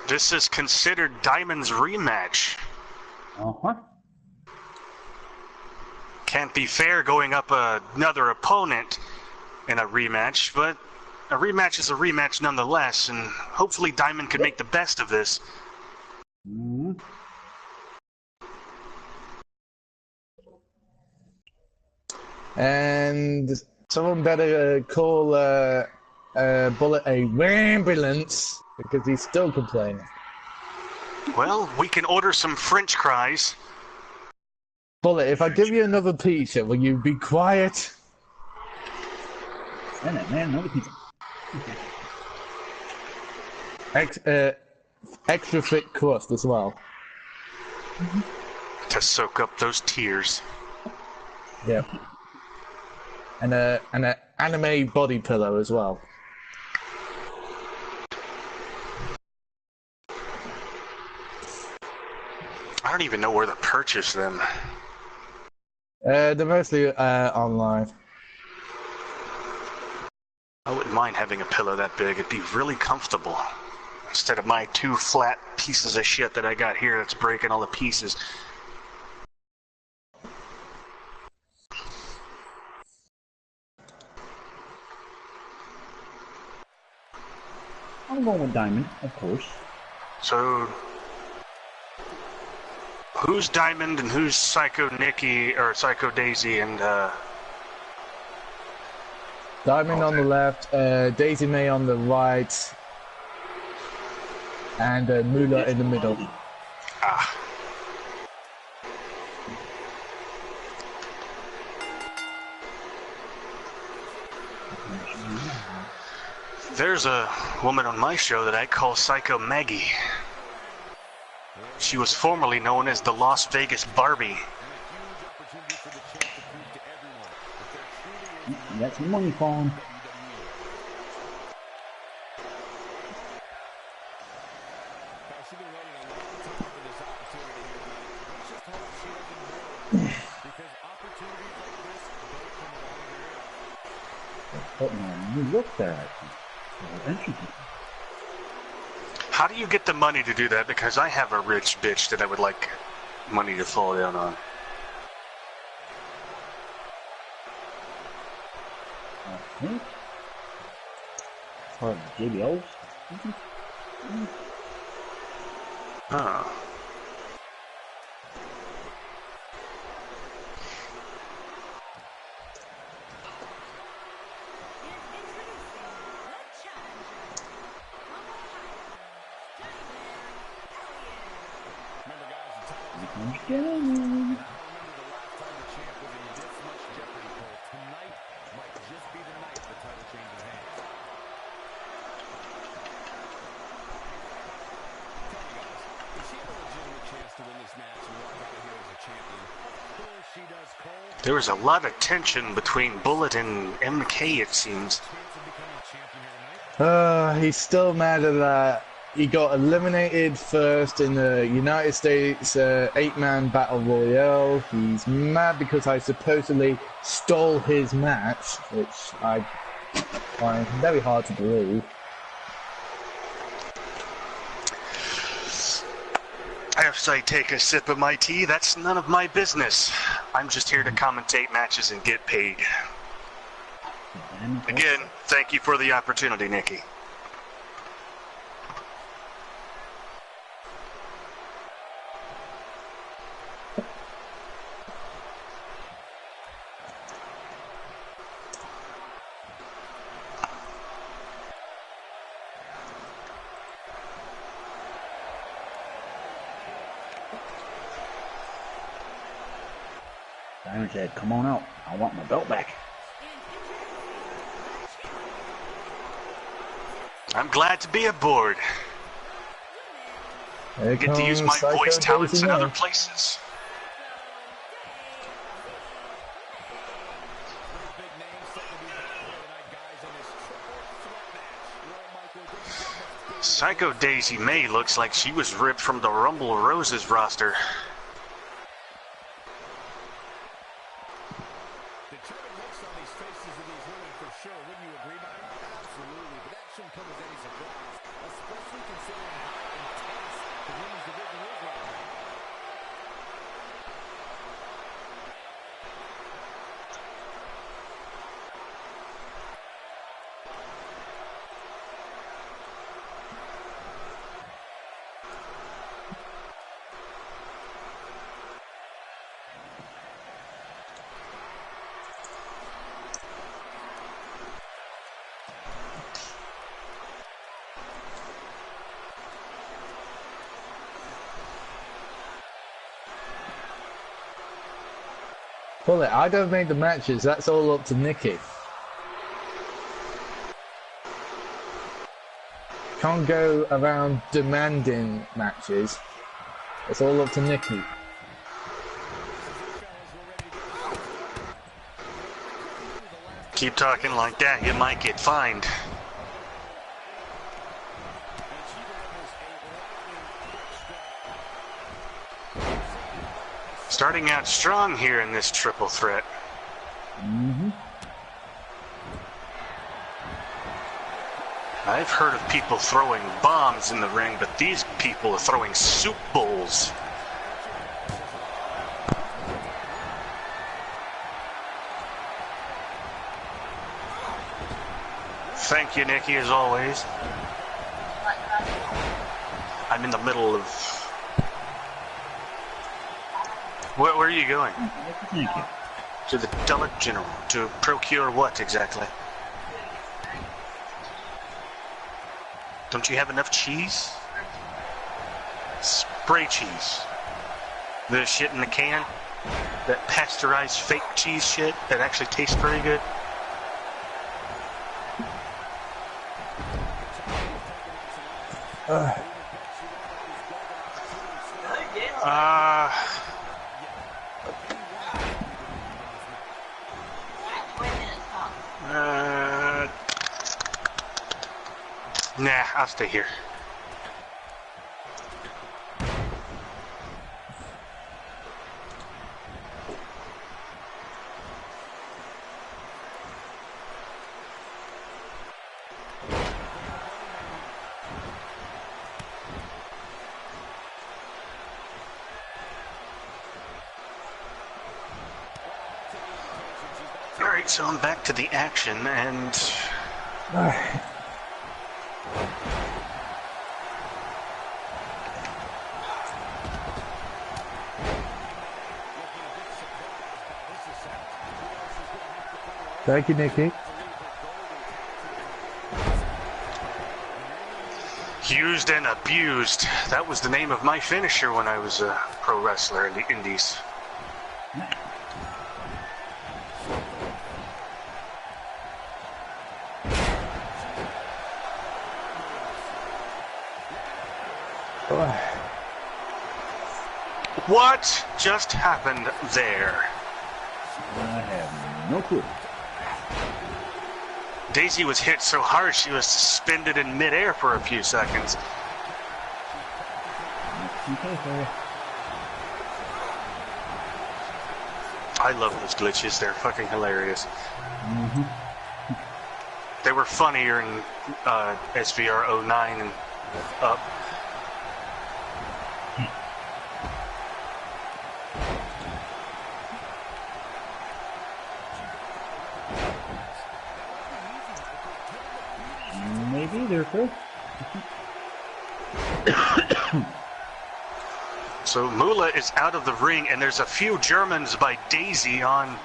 This is considered Diamond's rematch. Can't be fair going up another opponent in a rematch, but a rematch is a rematch nonetheless, and hopefully Diamond can make the best of this. And someone better call Bullet a ambulance because he's still complaining. Well, we can order some French fries. Bullet, if I give you another pizza, will you be quiet? Send it, man. Another pizza. Extra thick crust as well. To soak up those tears. Yep. And an anime body pillow as well. I don't even know where to purchase them. They're mostly online. I wouldn't mind having a pillow that big. It'd be really comfortable. Instead of my 2 flat pieces of shit that I got here that's breaking all the pieces. I'm going with Diamond, of course. So, who's Diamond and who's Psycho Nikki, or Psycho Daisy and, Diamond on the left, Daisy May on the right, and Moolah in the middle. Ah. There's a woman on my show that I call Psycho Maggie. She was formerly known as the Las Vegas Barbie. You got some money falling. You look there. How do you get the money to do that? Because I have a rich bitch that I would like money to fall down on. Okay. Or JBLs. Huh. There was a lot of tension between Bullet and MK, it seems. He's still mad at that. He got eliminated first in the United States 8-man Battle Royale. He's mad because I supposedly stole his match, which I find very hard to believe. refs, I take a sip of my tea. That's none of my business. I'm just here to commentate matches and get paid. Again, thank you for the opportunity, Nikki. Diamond said, come on out. I want my belt back. I'm glad to be aboard. Here Get to use my comes voice Psycho talents Daisy in other May. places. Psycho Daisy May looks like she was ripped from the Rumble Roses roster. Pull it. I don't make the matches. That's all up to Nikki. Can't go around demanding matches. It's all up to Nikki. Keep talking like that, you might get fined. Starting out strong here in this triple threat. I've heard of people throwing bombs in the ring, but these people are throwing soup bowls. Thank you, Nikki, as always. I'm in the middle of... Where are you going? Thank you. To the Dollar General. To procure what exactly? Don't you have enough cheese? Spray cheese. The shit in the can? That pasteurized fake cheese shit that actually tastes pretty good? Nah, I'll stay here. Alright, so I'm back to the action and... Thank you, Nikki. Used and abused. That was the name of my finisher when I was a pro wrestler in the Indies. What just happened there? I have no clue. Daisy was hit so hard she was suspended in midair for a few seconds. Okay for you. I love those glitches. They're fucking hilarious. They were funnier in SVR 09 and up. either, Phil. So Mula is out of the ring, and there's a few Germans by Daisy on.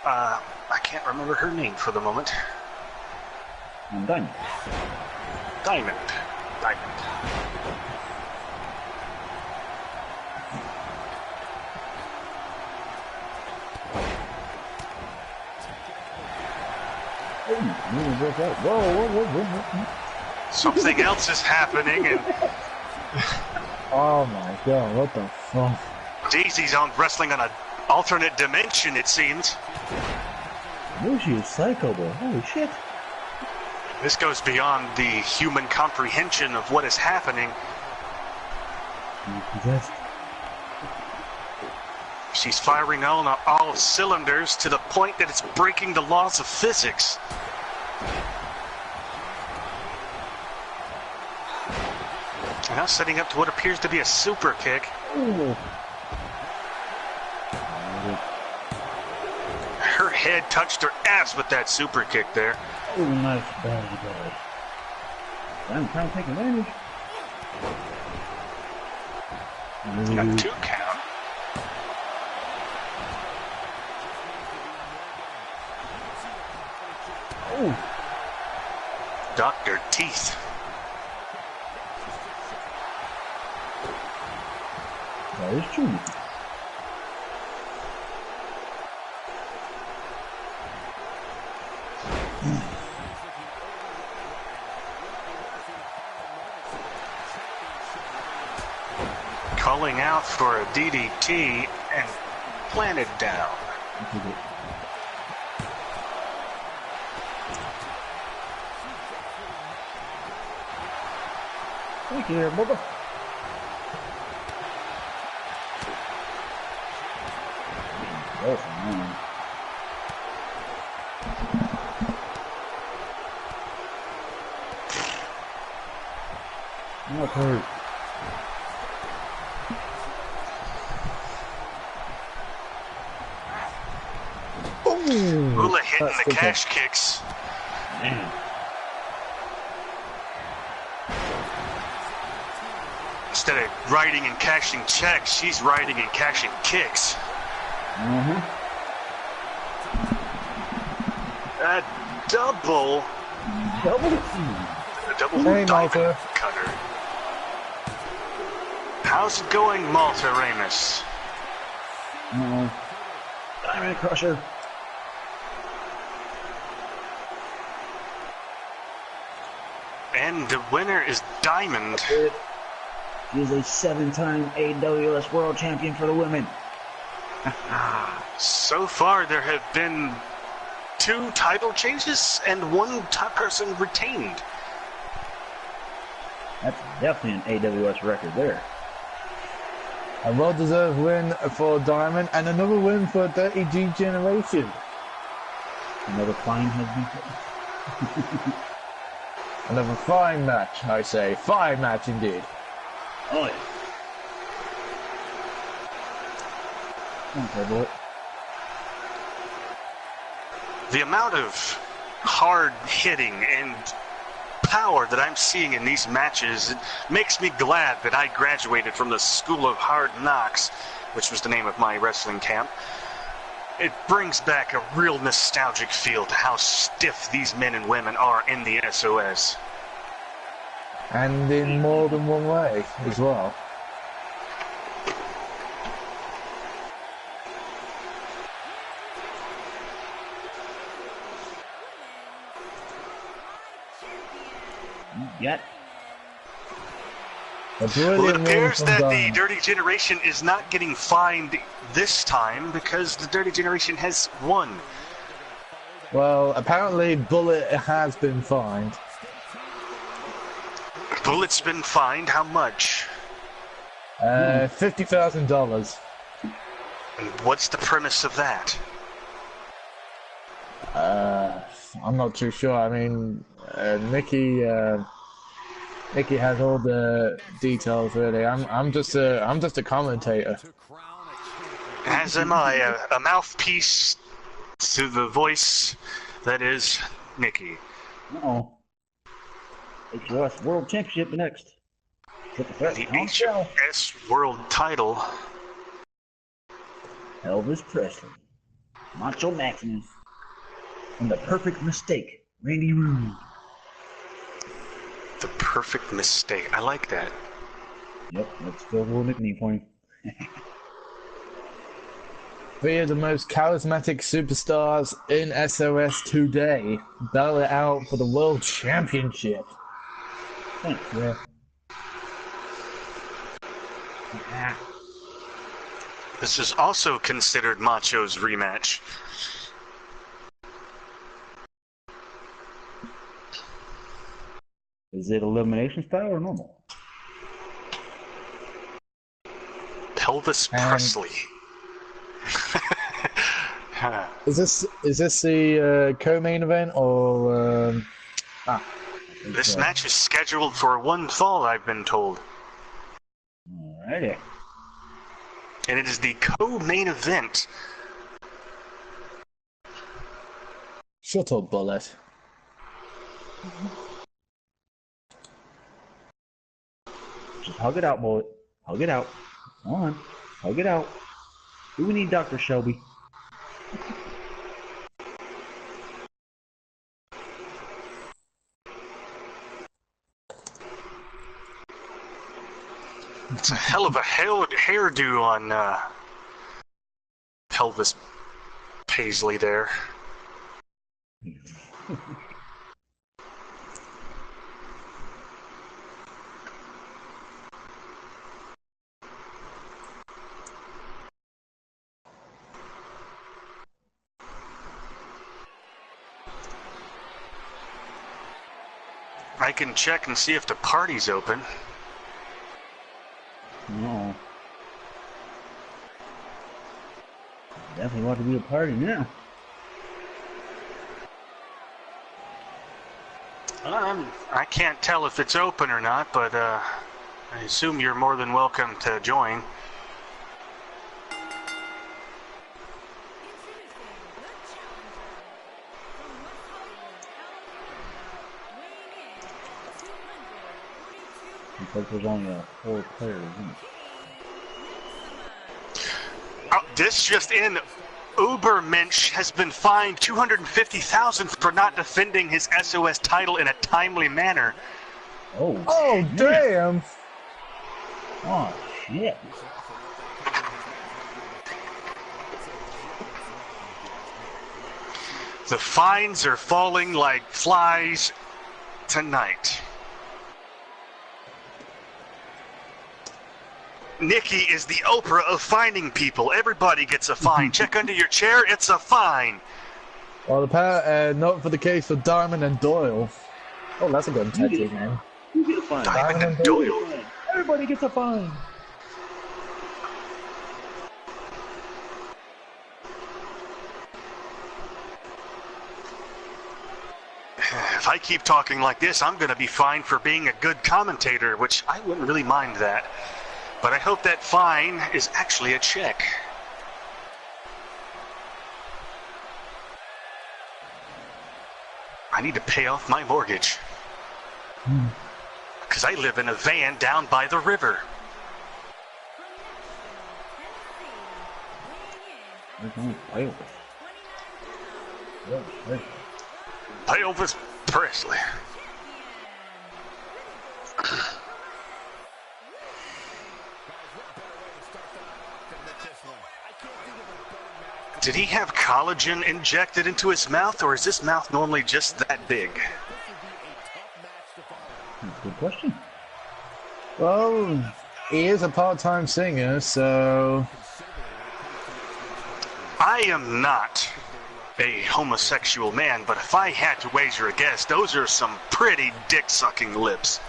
I can't remember her name for the moment. Diamond. Diamond. Whoa. Something else is happening, and Oh my god, what the fuck? Daisy's on wrestling on an alternate dimension, it seems. She is psycho, bro. Holy shit. This goes beyond the human comprehension of what is happening. Yes. She's firing on all cylinders to the point that it's breaking the laws of physics. And now setting up to what appears to be a super kick. Ooh. Her head touched her ass with that super kick there. Oh, nice body. I'm trying to take advantage. Got 2 count. Oh. Dr. Teeth. That is true. Calling out for a DDT and planted down. Thank you, Bubba. That's annoying. Not hurt. Mula hitting the cash kicks. Man. Instead of writing and cashing checks, she's writing and cashing kicks. A double diamond cutter. How's it going, Malta Ramus? Diamond Crusher. And the winner is Diamond. She is a 7-time AWS World Champion for the women. So far, there have been 2 title changes and 1 top person retained. That's definitely an AWS record there. A well-deserved win for Diamond and another win for Dirty G Generation. Another fine has been put. Another fine match, I say. Fine match indeed. Oh, yeah. Okay, boy. The amount of hard hitting and power that I'm seeing in these matches, it makes me glad that I graduated from the School of Hard Knocks, which was the name of my wrestling camp. It brings back a real nostalgic feel to how stiff these men and women are in the SOS. And in more than one way as well. Yet. Well, it appears that the Dirty Generation is not getting fined this time because the Dirty Generation has won. Well, apparently Bullet has been fined. Bullet's been fined how much? $50,000. And what's the premise of that? I'm not too sure. I mean, Nikki has all the details really. I'm just a commentator. As am I, a mouthpiece to the voice that is Nikki. Uh-oh. HOS World Championship next. With the HOS World title. Elvis Presley, Macho Maximus, and the Perfect Mistake, Randy Rude. The Perfect Mistake. I like that. Yep, that's still a little nickname for him. Three of the most charismatic superstars in SOS today battle it out for the World Championship. Thanks, yeah. Yeah. This is also considered Macho's rematch. Is it elimination style or normal? Elvis Presley. Is this the co-main event or? This match is scheduled for one fall, I've been told. Alrighty. And it is the co-main event. Shut up, Bullet. Just hug it out, Bullet. Hug it out. Come on. Hug it out. Do we need Dr. Shelby? It's a hell of a hairdo on Elvis Paisley there. I can check and see if the party's open. No. Definitely want to be a party now. I can't tell if it's open or not, but I assume you're more than welcome to join. Because there's only 4 players, isn't it? Oh, this just in. Ubermensch has been fined $250,000 for not defending his SOS title in a timely manner. Oh, damn! Oh, shit. The fines are falling like flies tonight. Nikki is the Oprah of fining people. Everybody gets a fine. Check under your chair, it's a fine. Well, the note for the case for Diamond and Doyle. Oh, that's a good tag team name. You get a fine. Diamond and Doyle. Everybody gets a fine. If I keep talking like this, I'm going to be fined for being a good commentator, which I wouldn't really mind that. But I hope that fine is actually a check. I need to pay off my mortgage. Because I live in a van down by the river. Elvis Presley. Did he have collagen injected into his mouth, or is this mouth normally just that big? That's a good question. Well, he is a part-time singer, so... I am not a homosexual man, but if I had to wager a guess, those are some pretty dick-sucking lips.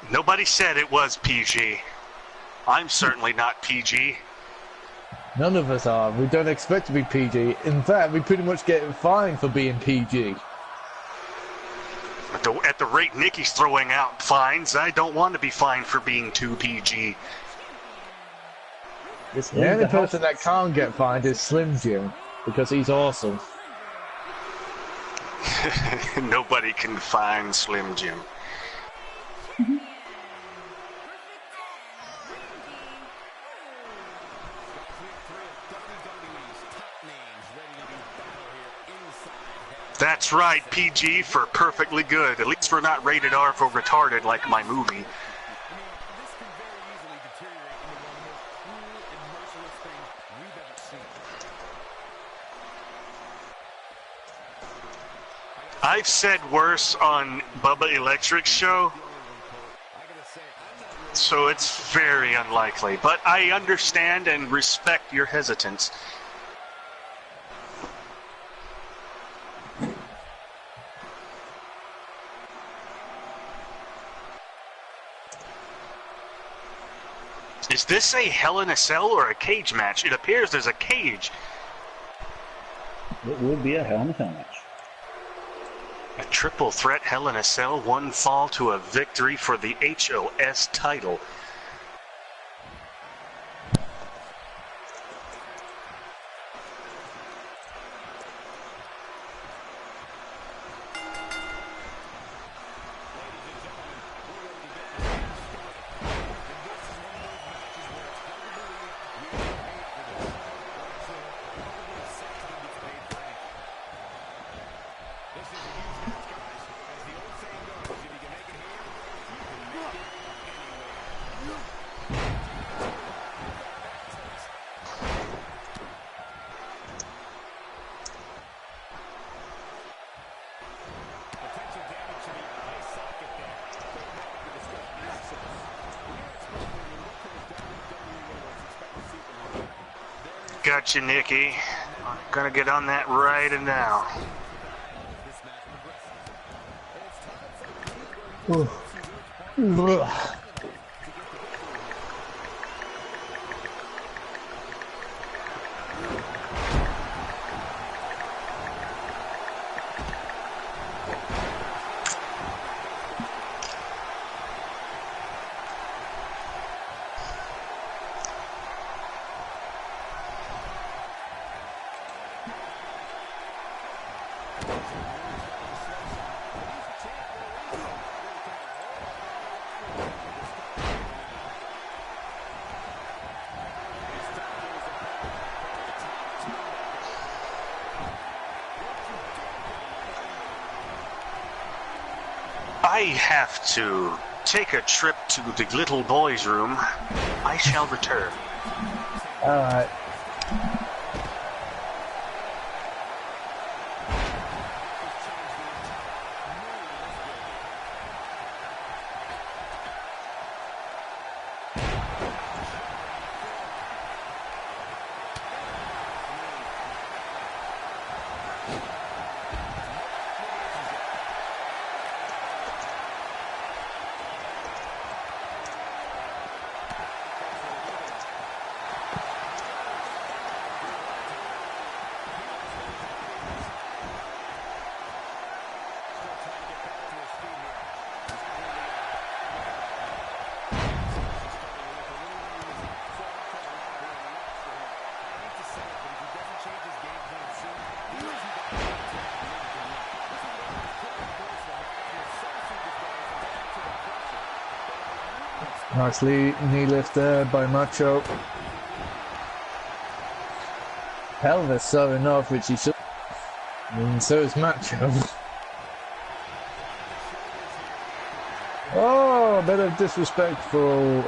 Nobody said it was PG. I'm certainly not PG. None of us are. We don't expect to be PG. In fact, we pretty much get fined for being PG. At the rate Nikki's throwing out fines, I don't want to be fined for being too PG. The only person that can't get fined is Slim Jim, because he's awesome. Nobody can find Slim Jim. That's right, PG for perfectly good. At least we're not rated R for retarded like my movie. I've said worse on Bubba Electric's show, so it's very unlikely. But I understand and respect your hesitance. Is this a Hell in a Cell or a cage match? It appears there's a cage. It would be a Hell in a Cell match. A triple threat Hell in a Cell, one fall to a victory for the HOS title. Gotcha, Nikki. I'm gonna get on that right now. I have to take a trip to the little boy's room. I shall return. Alright. Nice knee lift there by Macho. Pelvis starting off, which he should. And so is Macho. Oh, a bit of disrespectful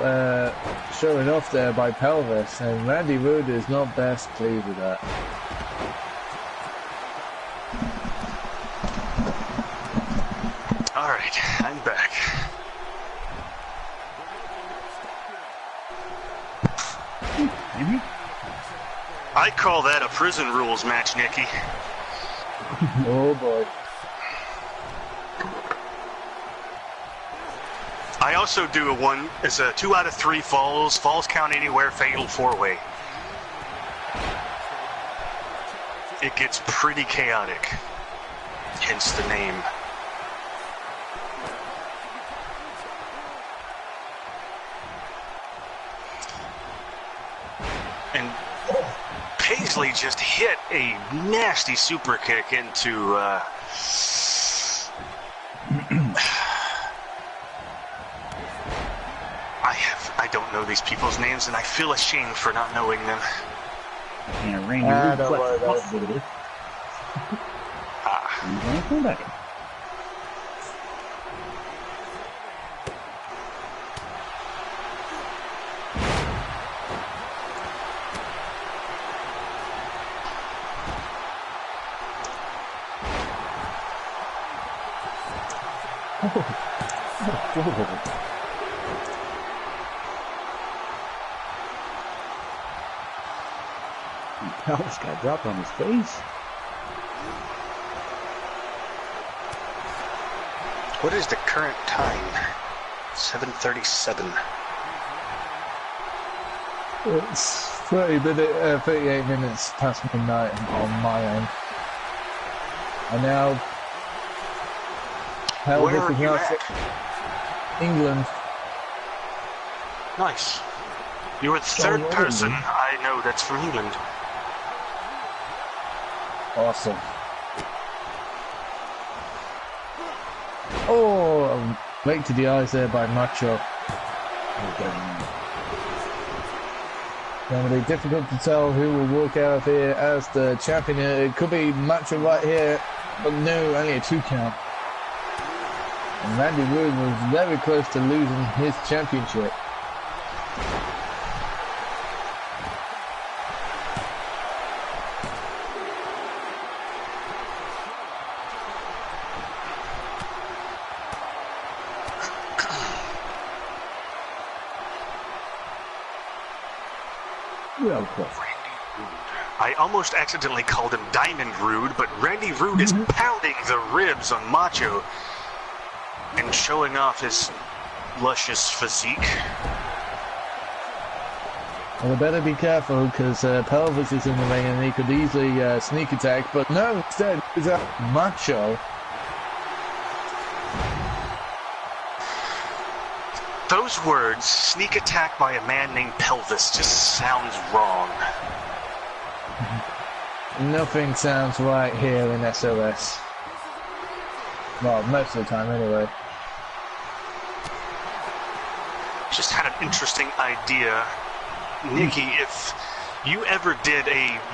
showing off there by Pelvis, and Randy Wood is not best pleased with that. Alright, I'm back. I call that a prison rules match, Nikki. Oh boy. I also do a 2 out of 3 falls count anywhere, fatal 4-way. it gets pretty chaotic, hence the name. And Paisley just hit a nasty super kick into I don't know these people's names, and I feel ashamed for not knowing them. Yeah, Randy don't worry about it. He's going to come back. Pelvis got dropped on his face. What is the current time? 7:37. It's 38 minutes past midnight on my end. And now, Where are you at? England. Nice. You were the third person I know that's from England. Awesome. Oh, right to the eyes there by Macho. Going to be difficult to tell who will walk out of here as the champion. It could be Macho right here, but no, only a 2 count. And Randy Wood was very close to losing his championship. Well, close. I almost accidentally called him Diamond Rude, but Randy Rude is pounding the ribs on Macho and showing off his luscious physique. Well, they better be careful because Pelvis is in the ring and he could easily sneak attack, but no, instead it's Macho. Those words, sneak attack by a man named Pelvis, just sounds wrong. Nothing sounds right here in SOS. Well, most of the time anyway. Just had an interesting idea. Nikki, if you ever did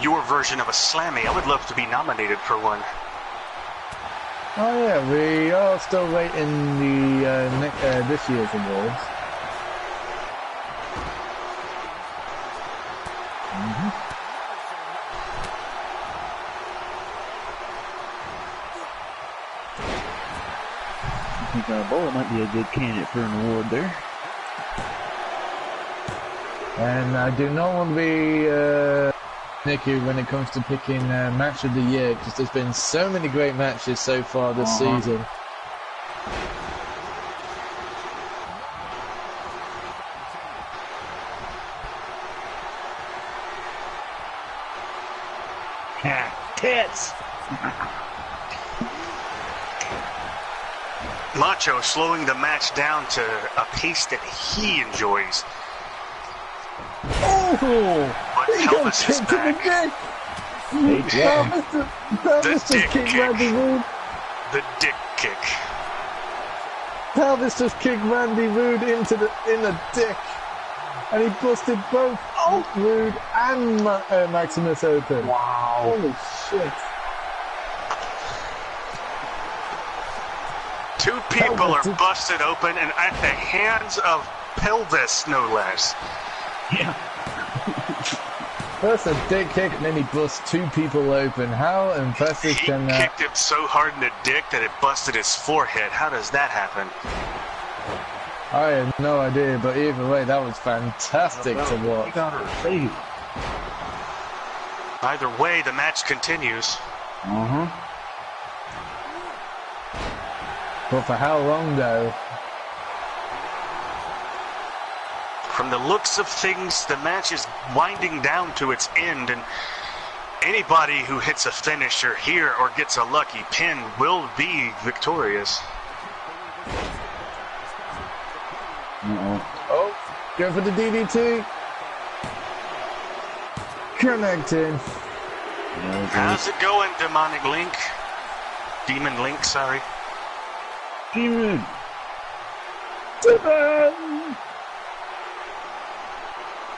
your version of a Slammy, I would love to be nominated for one. Oh yeah, we are still waiting the this year's awards. I think Bola might be a good candidate for an award there. And I do not want to be Nicky when it comes to picking match of the year, because there's been so many great matches so far this season. Tits! Macho slowing the match down to a pace that he enjoys. Oh! But He got Pelvis is kicked in the back. dick! Pelvis The dick just kicked kick. Randy Wood. The dick kick. Pelvis just kicked Randy Wood in the dick. And he busted both Wood and Maximus open. Wow. Holy shit. Two people are busted open and at the hands of Pelvis, no less. Yeah. First a dick kick and then he busts 2 people open. How impressive He can that... kicked him so hard in the dick that it busted his forehead. How does that happen? I had no idea, but either way, that was fantastic to He watch. got her saved. Either way, the match continues. But for how long, though? From the looks of things, the match is winding down to its end, and Anybody who hits a finisher here or gets a lucky pin will be victorious. Oh, go for the DDT. Connecting. How's it going, Demonic Link? Demon Link, sorry. Demon.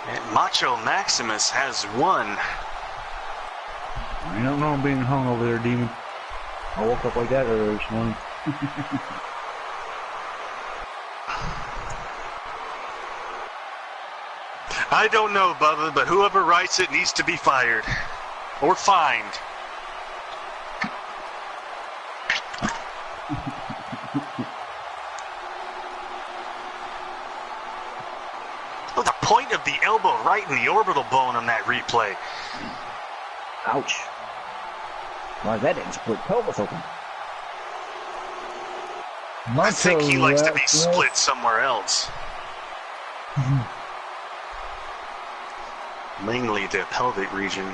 And Macho Maximus has won. I don't know I'm being hung over there, Demon. I woke up like that earlier this morning. I don't know, Bubba, but whoever writes it needs to be fired. Or fined. Well, the point of the elbow right in the orbital bone on that replay. Ouch. Why, that didn't split pelvis open. I think he likes to be split somewhere else. Mainly the pelvic region.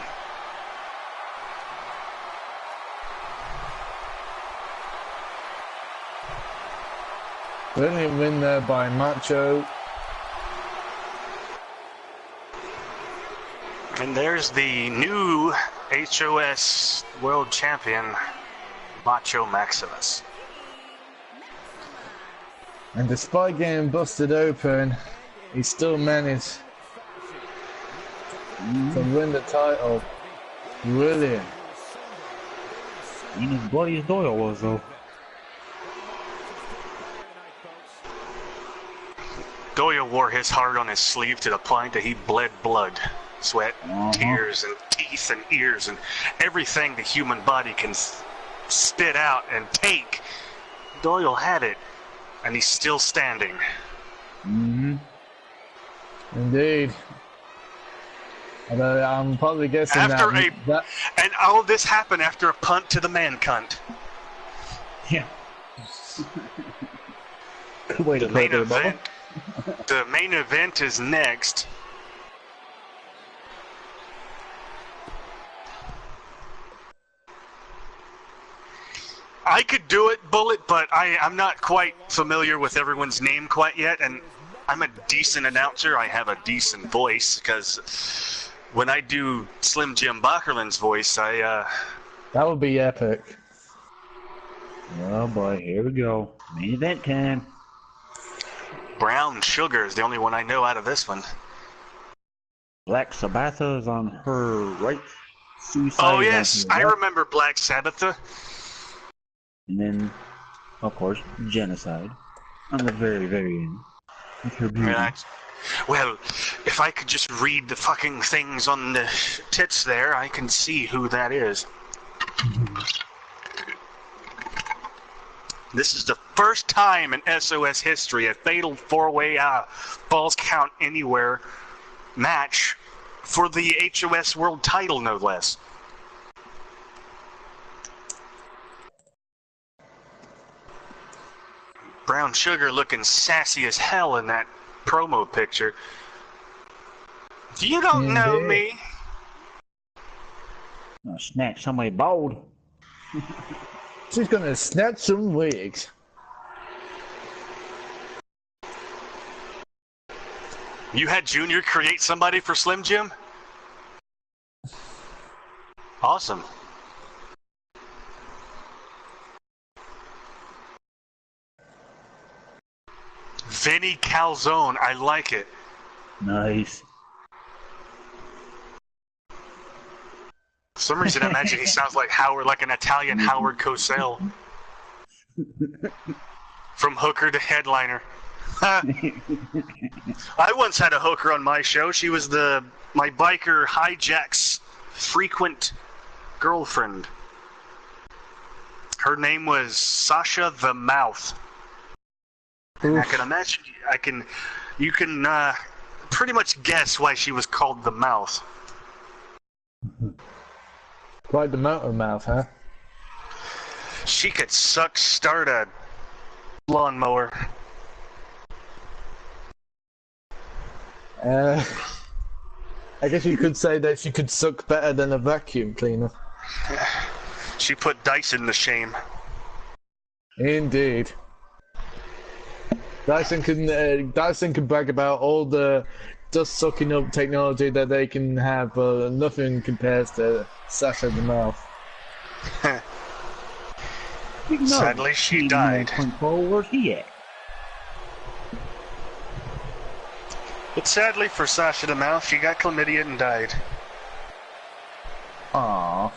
Brilliant win there by Macho. And there's the new HOS World Champion, Macho Maximus. And despite getting busted open, he still managed to win the title. Brilliant. Ain't as bloody as Doyle was, though. Doyle wore his heart on his sleeve to the point that he bled blood, sweat, tears, and teeth and ears, and everything the human body can spit out and take. Doyle had it, and he's still standing. Indeed. Although I'm probably guessing that... And all this happened after a punt to the man cunt. Yeah. Good way to main event. The main event is next. I could do it, Bullet, but I'm not quite familiar with everyone's name quite yet, and I'm a decent announcer. I have a decent voice, because when I do Slim Jim Bacherland's voice, That would be epic. Oh boy, here we go. Main event time. Brown Sugar is the only one I know out of this one. Black Sabbatha is on her right. Suicide. Oh yes, I remember Black Sabbatha. And then, of course, Genocide on the very, very end. With her beauty. Well, if I could just read the fucking things on the tits there, I can see who that is. This is the first time in SOS history a fatal four-way Falls Count Anywhere match for the HOS World title, no less. Brown Sugar looking sassy as hell in that promo picture. You don't know me. I'll snatch somebody bald. She's gonna snatch some wigs. You had Junior create somebody for Slim Jim? Awesome. Vinny Calzone, I like it. Nice. For some reason, I imagine he sounds like Howard, like an Italian Howard Cosell. From hooker to headliner. I once had a hooker on my show. She was my biker hijack's frequent girlfriend. Her name was Sasha the Mouth. And I can imagine, you can pretty much guess why she was called the Mouth. Quite the motor mouth, huh? She could start a lawnmower. I guess you could say that she could suck better than a vacuum cleaner. She put Dyson to shame. Indeed. Dyson can brag about all the dust sucking up technology that they can have, but nothing compares to Sasha the Mouth. Sadly, she died. Where's he at? But sadly for Sasha the Mouth, she got chlamydia and died. Aww.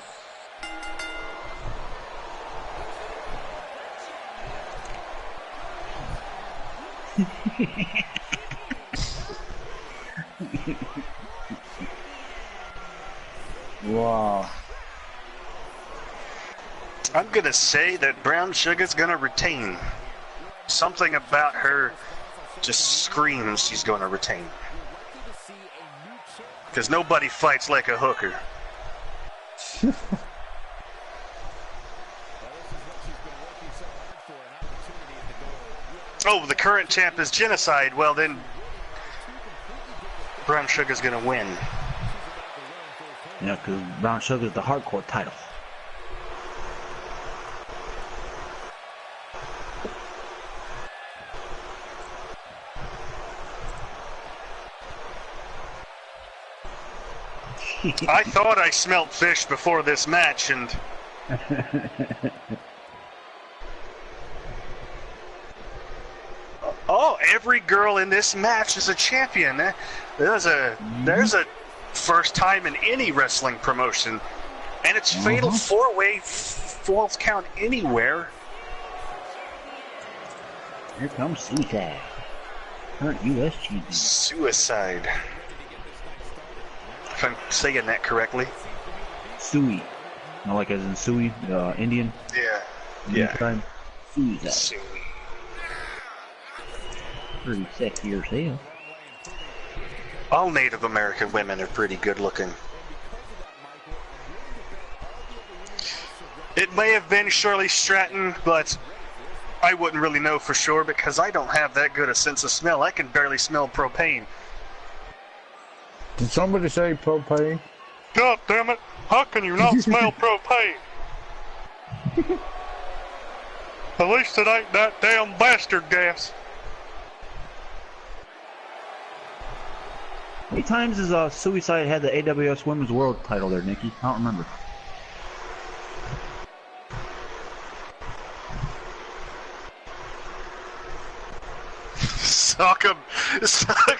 Wow. I'm gonna say that Brown Sugar's gonna retain. Something about her just screams she's gonna retain. Because nobody fights like a hooker. Oh, the current champ is Genocide. Well then, Brown Sugar's gonna win. Yeah, because Brown Sugar's the hardcore title. I thought I smelt fish before this match, and oh, every girl in this match is a champion. There's a first time in any wrestling promotion, and it's fatal four-way, falls count anywhere. Here comes Suicide, current U.S. champion. Suicide. If I'm saying that correctly. Sui. Not like as in Sui, Indian. Yeah. Yeah. Time. Suicide. Sui. Pretty sexy herself. All Native American women are pretty good looking. It may have been Shirley Stratton, but I wouldn't really know for sure because I don't have that good a sense of smell. I can barely smell propane. Did somebody say propane? God damn it! How can you not smell propane? At least it ain't that damn bastard gas. How many times has Suicide had the AWS Women's World title there, Nikki? I don't remember.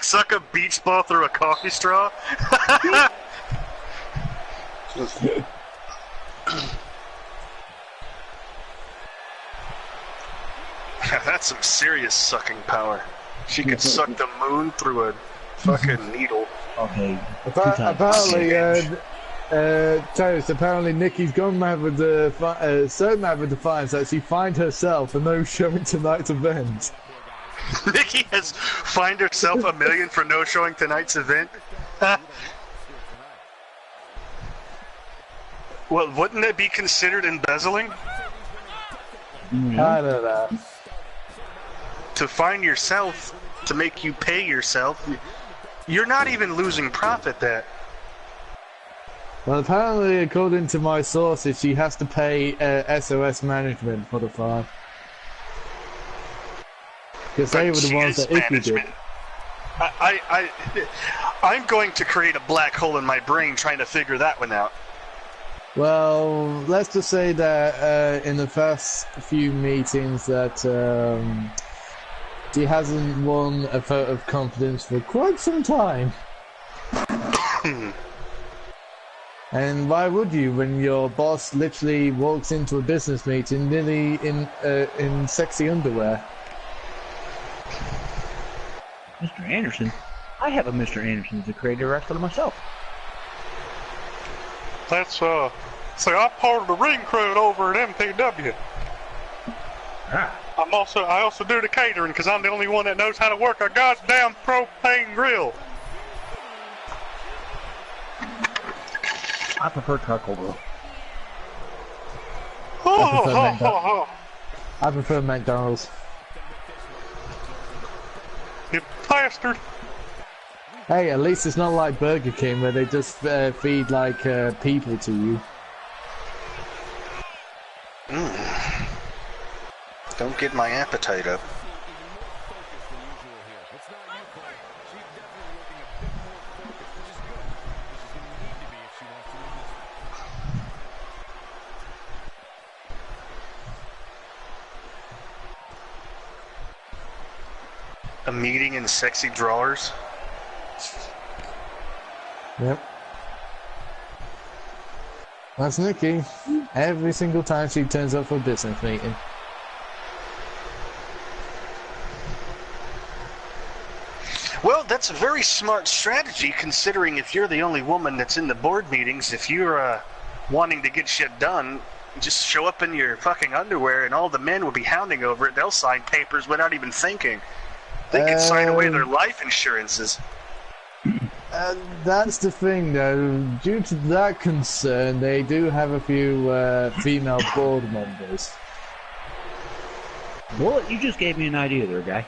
Suck a beach ball through a coffee straw? That's some serious sucking power. She could suck the moon through a fucking needle. Okay. Apparently, Terrence, apparently Nikki's gone mad with the so mad with the fines that she fined herself for no showing tonight's event. Nikki has fined herself $1 million for no showing tonight's event. Well, wouldn't it be considered embezzling? I don't know. To fine yourself, to make you pay yourself, you're not even losing profit there. Well, apparently, according to my sources, she has to pay SOS management for the fine. Because they were the ones that issued it. I'm going to create a black hole in my brain trying to figure that one out. Well, let's just say that in the first few meetings that she hasn't won a vote of confidence for quite some time. And why would you when your boss literally walks into a business meeting nearly in sexy underwear? Mr. Anderson? I have a Mr. Anderson as a creative wrestler myself. That's, so I'm part of the ring crew over at MPW. Ah. I also do the catering because I'm the only one that knows how to work a goddamn propane grill. I prefer charcoal grill. I prefer McDonald's. You bastard. Hey, at least it's not like Burger King where they just feed like people to you. Don't get my appetite up. A meeting in sexy drawers? Yep. That's Nikki. Every single time she turns up for a business meeting. Well, that's a very smart strategy, considering if you're the only woman that's in the board meetings, if you're wanting to get shit done, just show up in your fucking underwear and all the men will be hounding over it. They'll sign papers without even thinking. They could sign away their life insurances. That's the thing, though. Due to that concern, they do have a few female board members. Well, you just gave me an idea there, guy.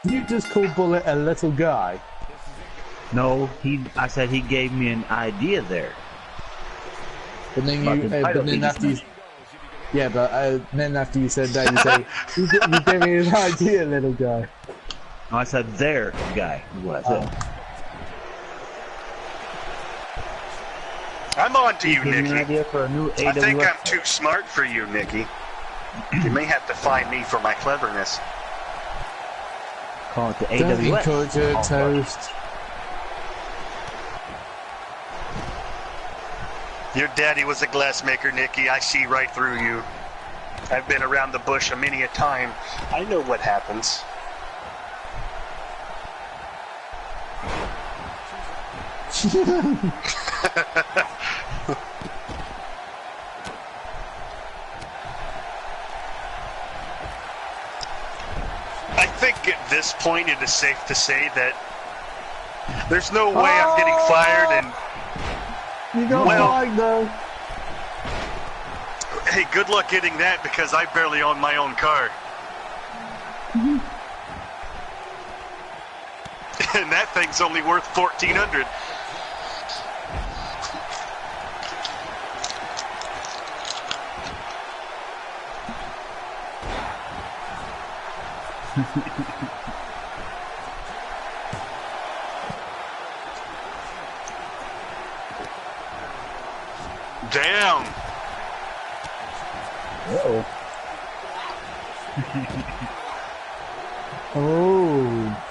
You just called Bullet a little guy. No, I said he gave me an idea there. But then after you... Yeah, but then after you said that, you say, you gave me an idea, little guy. No, I said there, guy, is what I said. I'm on to you, Give me Nikki. an idea for a new AWS. I think I'm too smart for you, Nikki. You may have to find me for my cleverness. Call it the Don't AWS. encourage her, Toast. Your daddy was a glassmaker, Nikki. I see right through you. I've been around the bush many a time. I know what happens. I think at this point it is safe to say that there's no way I'm getting fired and... You got flagged, though. Hey, good luck getting that because I barely own my own car. And that thing's only worth $1,400. Damn. Uh-oh. Oh.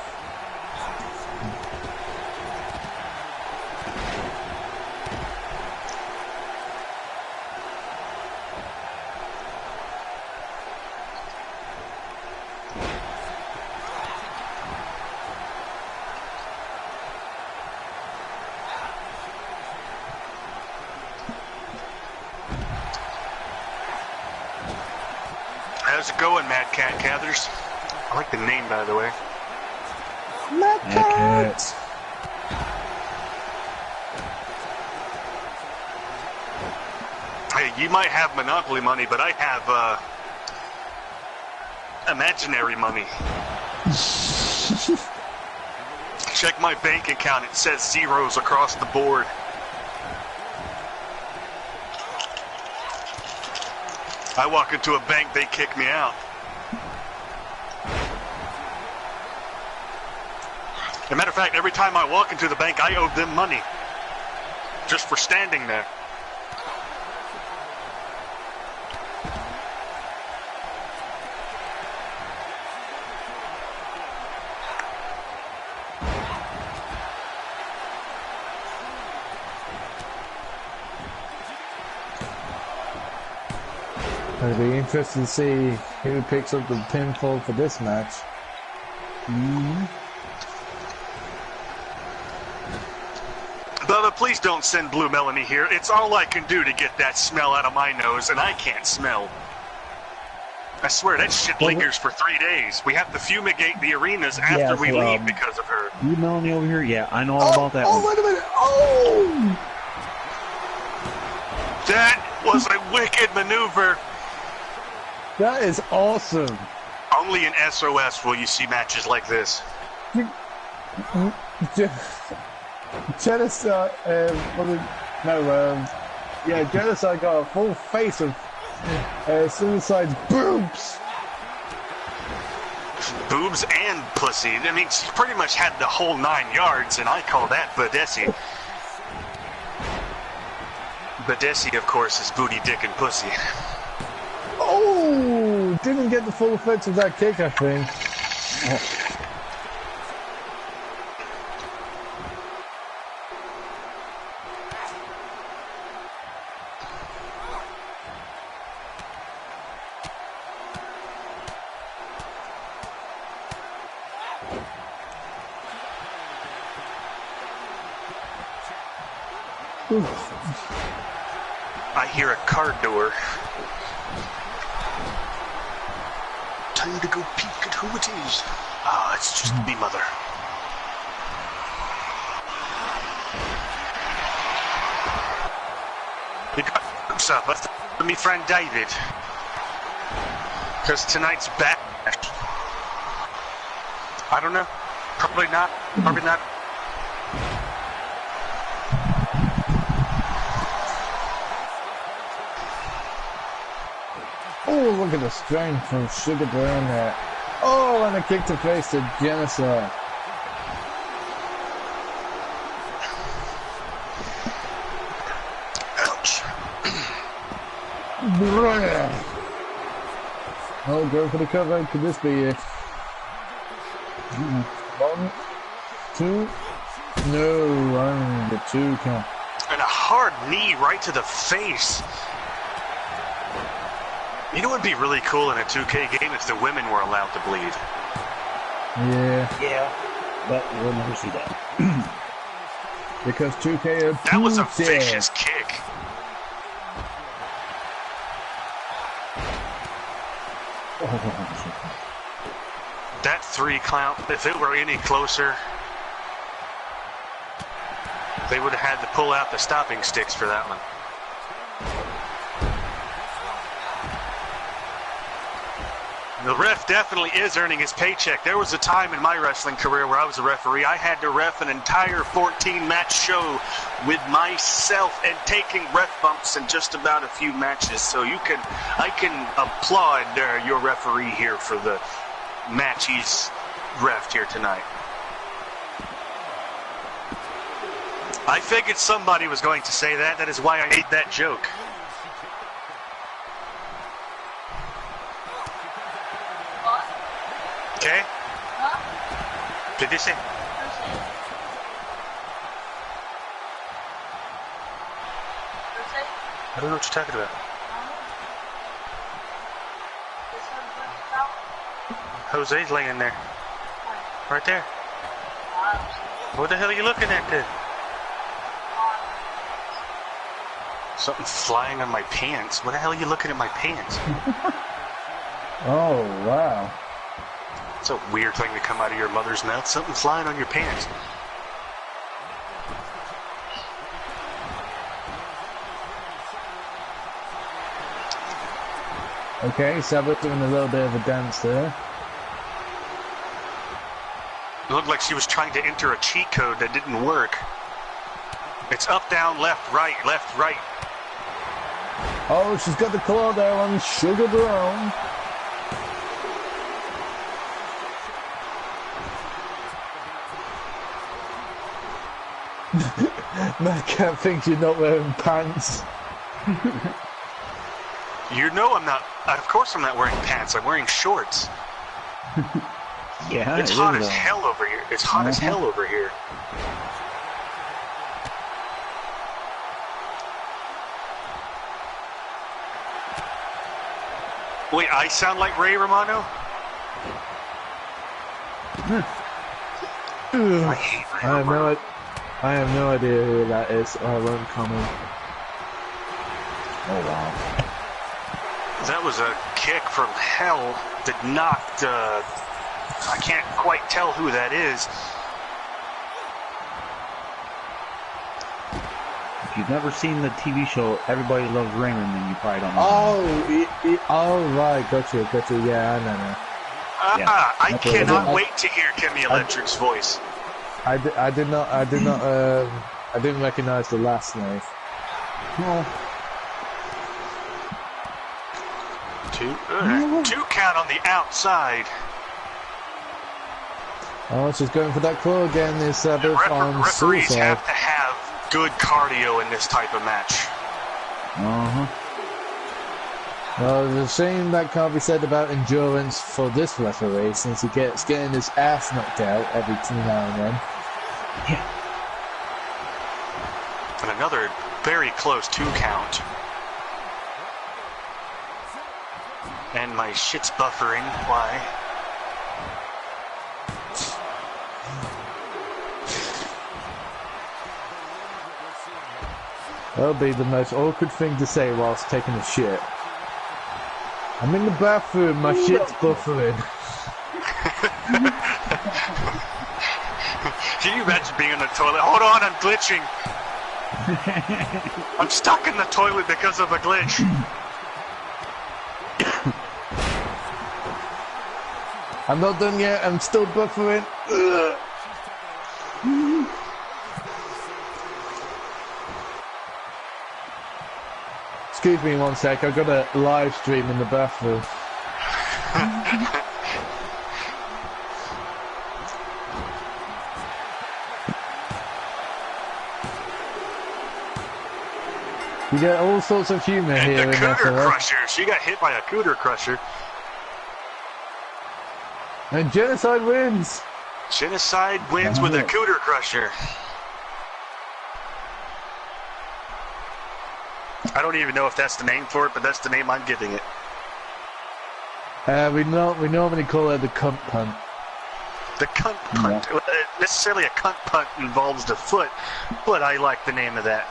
How's it going, Mad Cat Gathers? I like the name, by the way. Mad Cat! Hey, you might have Monopoly money, but I have, imaginary money. Check my bank account. It says zeros across the board. I walk into a bank, they kick me out. As a matter of fact, every time I walk into the bank, I owe them money. Just for standing there. It'll be interesting to see who picks up the pinfall for this match. Bubba, please don't send Blue Melanie here. It's all I can do to get that smell out of my nose, and I can't smell. I swear, that shit lingers for 3 days. We have to fumigate the arenas after we leave because of her. You Melanie over here? Yeah, I know all about that one. Oh, wait a minute! Oh! That was a wicked maneuver. That is awesome. Oh Only in SOS will you see matches like this. Genocide, Genocide got a full face of Suicide's boobs. Boobs and pussy. I mean, she pretty much had the whole 9 yards, and I call that Badesi. Badesi, of course, is booty, dick, and pussy. Oh, didn't get the full effect of that kick, I think. I hear a car door. Time to go peek at who it is. Ah, it's just me mother. We got hooks up with me friend David. Because tonight's back. I don't know. Probably not. Probably not. Oh, look at the strength from Sugar Brown there. Oh, and a kick to face to Genocide. Ouch. Oh, go for the cover. Could this be it? 1, 2. No, only the 2 count. And a hard knee right to the face. You know what would be really cool in a 2K game if the women were allowed to bleed? Yeah. Yeah, but we'll never see that. Because 2K are That was a too vicious kick. That 3 count, if it were any closer, they would have had to pull out the stopping sticks for that one. The ref definitely is earning his paycheck. There was a time in my wrestling career where I was a referee. I had to ref an entire 14-match show with myself and taking ref bumps in just about a few matches. So I can applaud your referee here for the match he's refed here tonight. I figured somebody was going to say that. That is why I made that joke. Okay? Huh? Did you say? Thursday. I don't know what you're talking about. This one's about. Jose's laying there. Right there. What the hell are you looking at there? Something flying on my pants. What the hell are you looking at my pants? Oh, wow. It's a weird thing to come out of your mother's mouth. Something flying on your pants. Okay, Sabbath doing a little bit of a dance there. It looked like she was trying to enter a cheat code that didn't work. It's up, down, left, right, left, right. Oh, she's got the claw there on Sugar Brown. Madcap thinks you're not wearing pants. You know I'm not. Of course I'm not wearing pants. I'm wearing shorts. Yeah, It's hot as hell over here. It's hot as hell over here. Wait, I sound like Ray Romano? I hate Ray Romano. I have no idea who that is. I won't comment. Oh wow. That was a kick from hell that knocked, I can't quite tell who that is. If you've never seen the TV show Everybody Loves Raymond, then you probably don't know. Oh, right, gotcha, yeah, I know. I cannot wait to hear Kimmy Electric's voice. I didn't recognize the last name. No. Two count on the outside. Oh, she's going for that claw again. Is both on Referees suicide. have to have good cardio in this type of match. Well, there's a shame that can't be said about endurance for this referee, since he gets getting his ass knocked out every now and then. Yeah. And another very close 2 count. And my shit's buffering. Why? That'll be the most awkward thing to say whilst taking a shit. I'm in the bathroom, my shit's buffering. Can you imagine being in the toilet? Hold on, I'm glitching. I'm stuck in the toilet because of a glitch. I'm not done yet, I'm still buffering. Ugh. Excuse me one sec, I've got a live stream in the bathroom. You get all sorts of humour And here the in Cooter SOS. Crusher. She got hit by a Cooter Crusher. And Genocide wins! Genocide wins with a Cooter Crusher. I don't even know if that's the name for it, but that's the name I'm giving it. We normally call it the cunt punt. The cunt punt. Yeah. Necessarily a cunt punt involves the foot, but I like the name of that.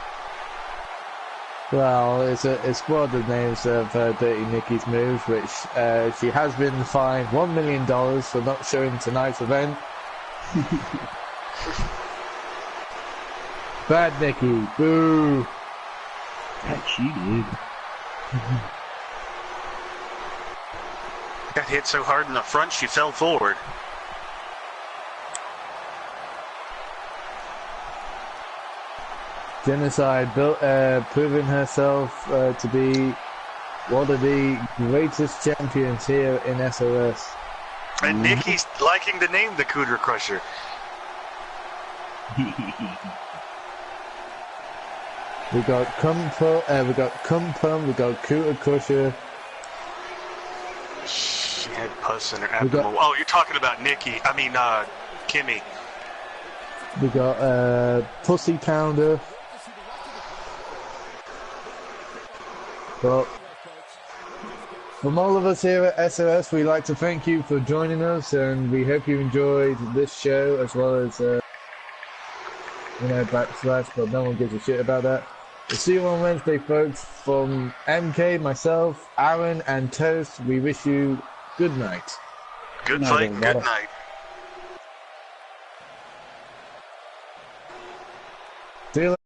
Well, it's one of the names of Dirty Nikki's moves, which she has been fined $1 million for not showing tonight's event. Bad Nikki, boo! That she did. Got hit so hard in the front, she fell forward. Genocide proving herself to be one of the greatest champions here in SOS. And Nikki's liking the name the Cooter Crusher. We got Cum Pum, we got Cooter Crusher. She had pus in her abdomen. Oh, you're talking about Nikki. I mean, Kimmy. We got Pussy Pounder. But from all of us here at SOS, we'd like to thank you for joining us, and we hope you enjoyed this show as well as, Backslash, but no one gives a shit about that. We'll see you on Wednesday, folks. From MK, myself, Aaron, and Toast, we wish you good night. Good fight, good night. See you later.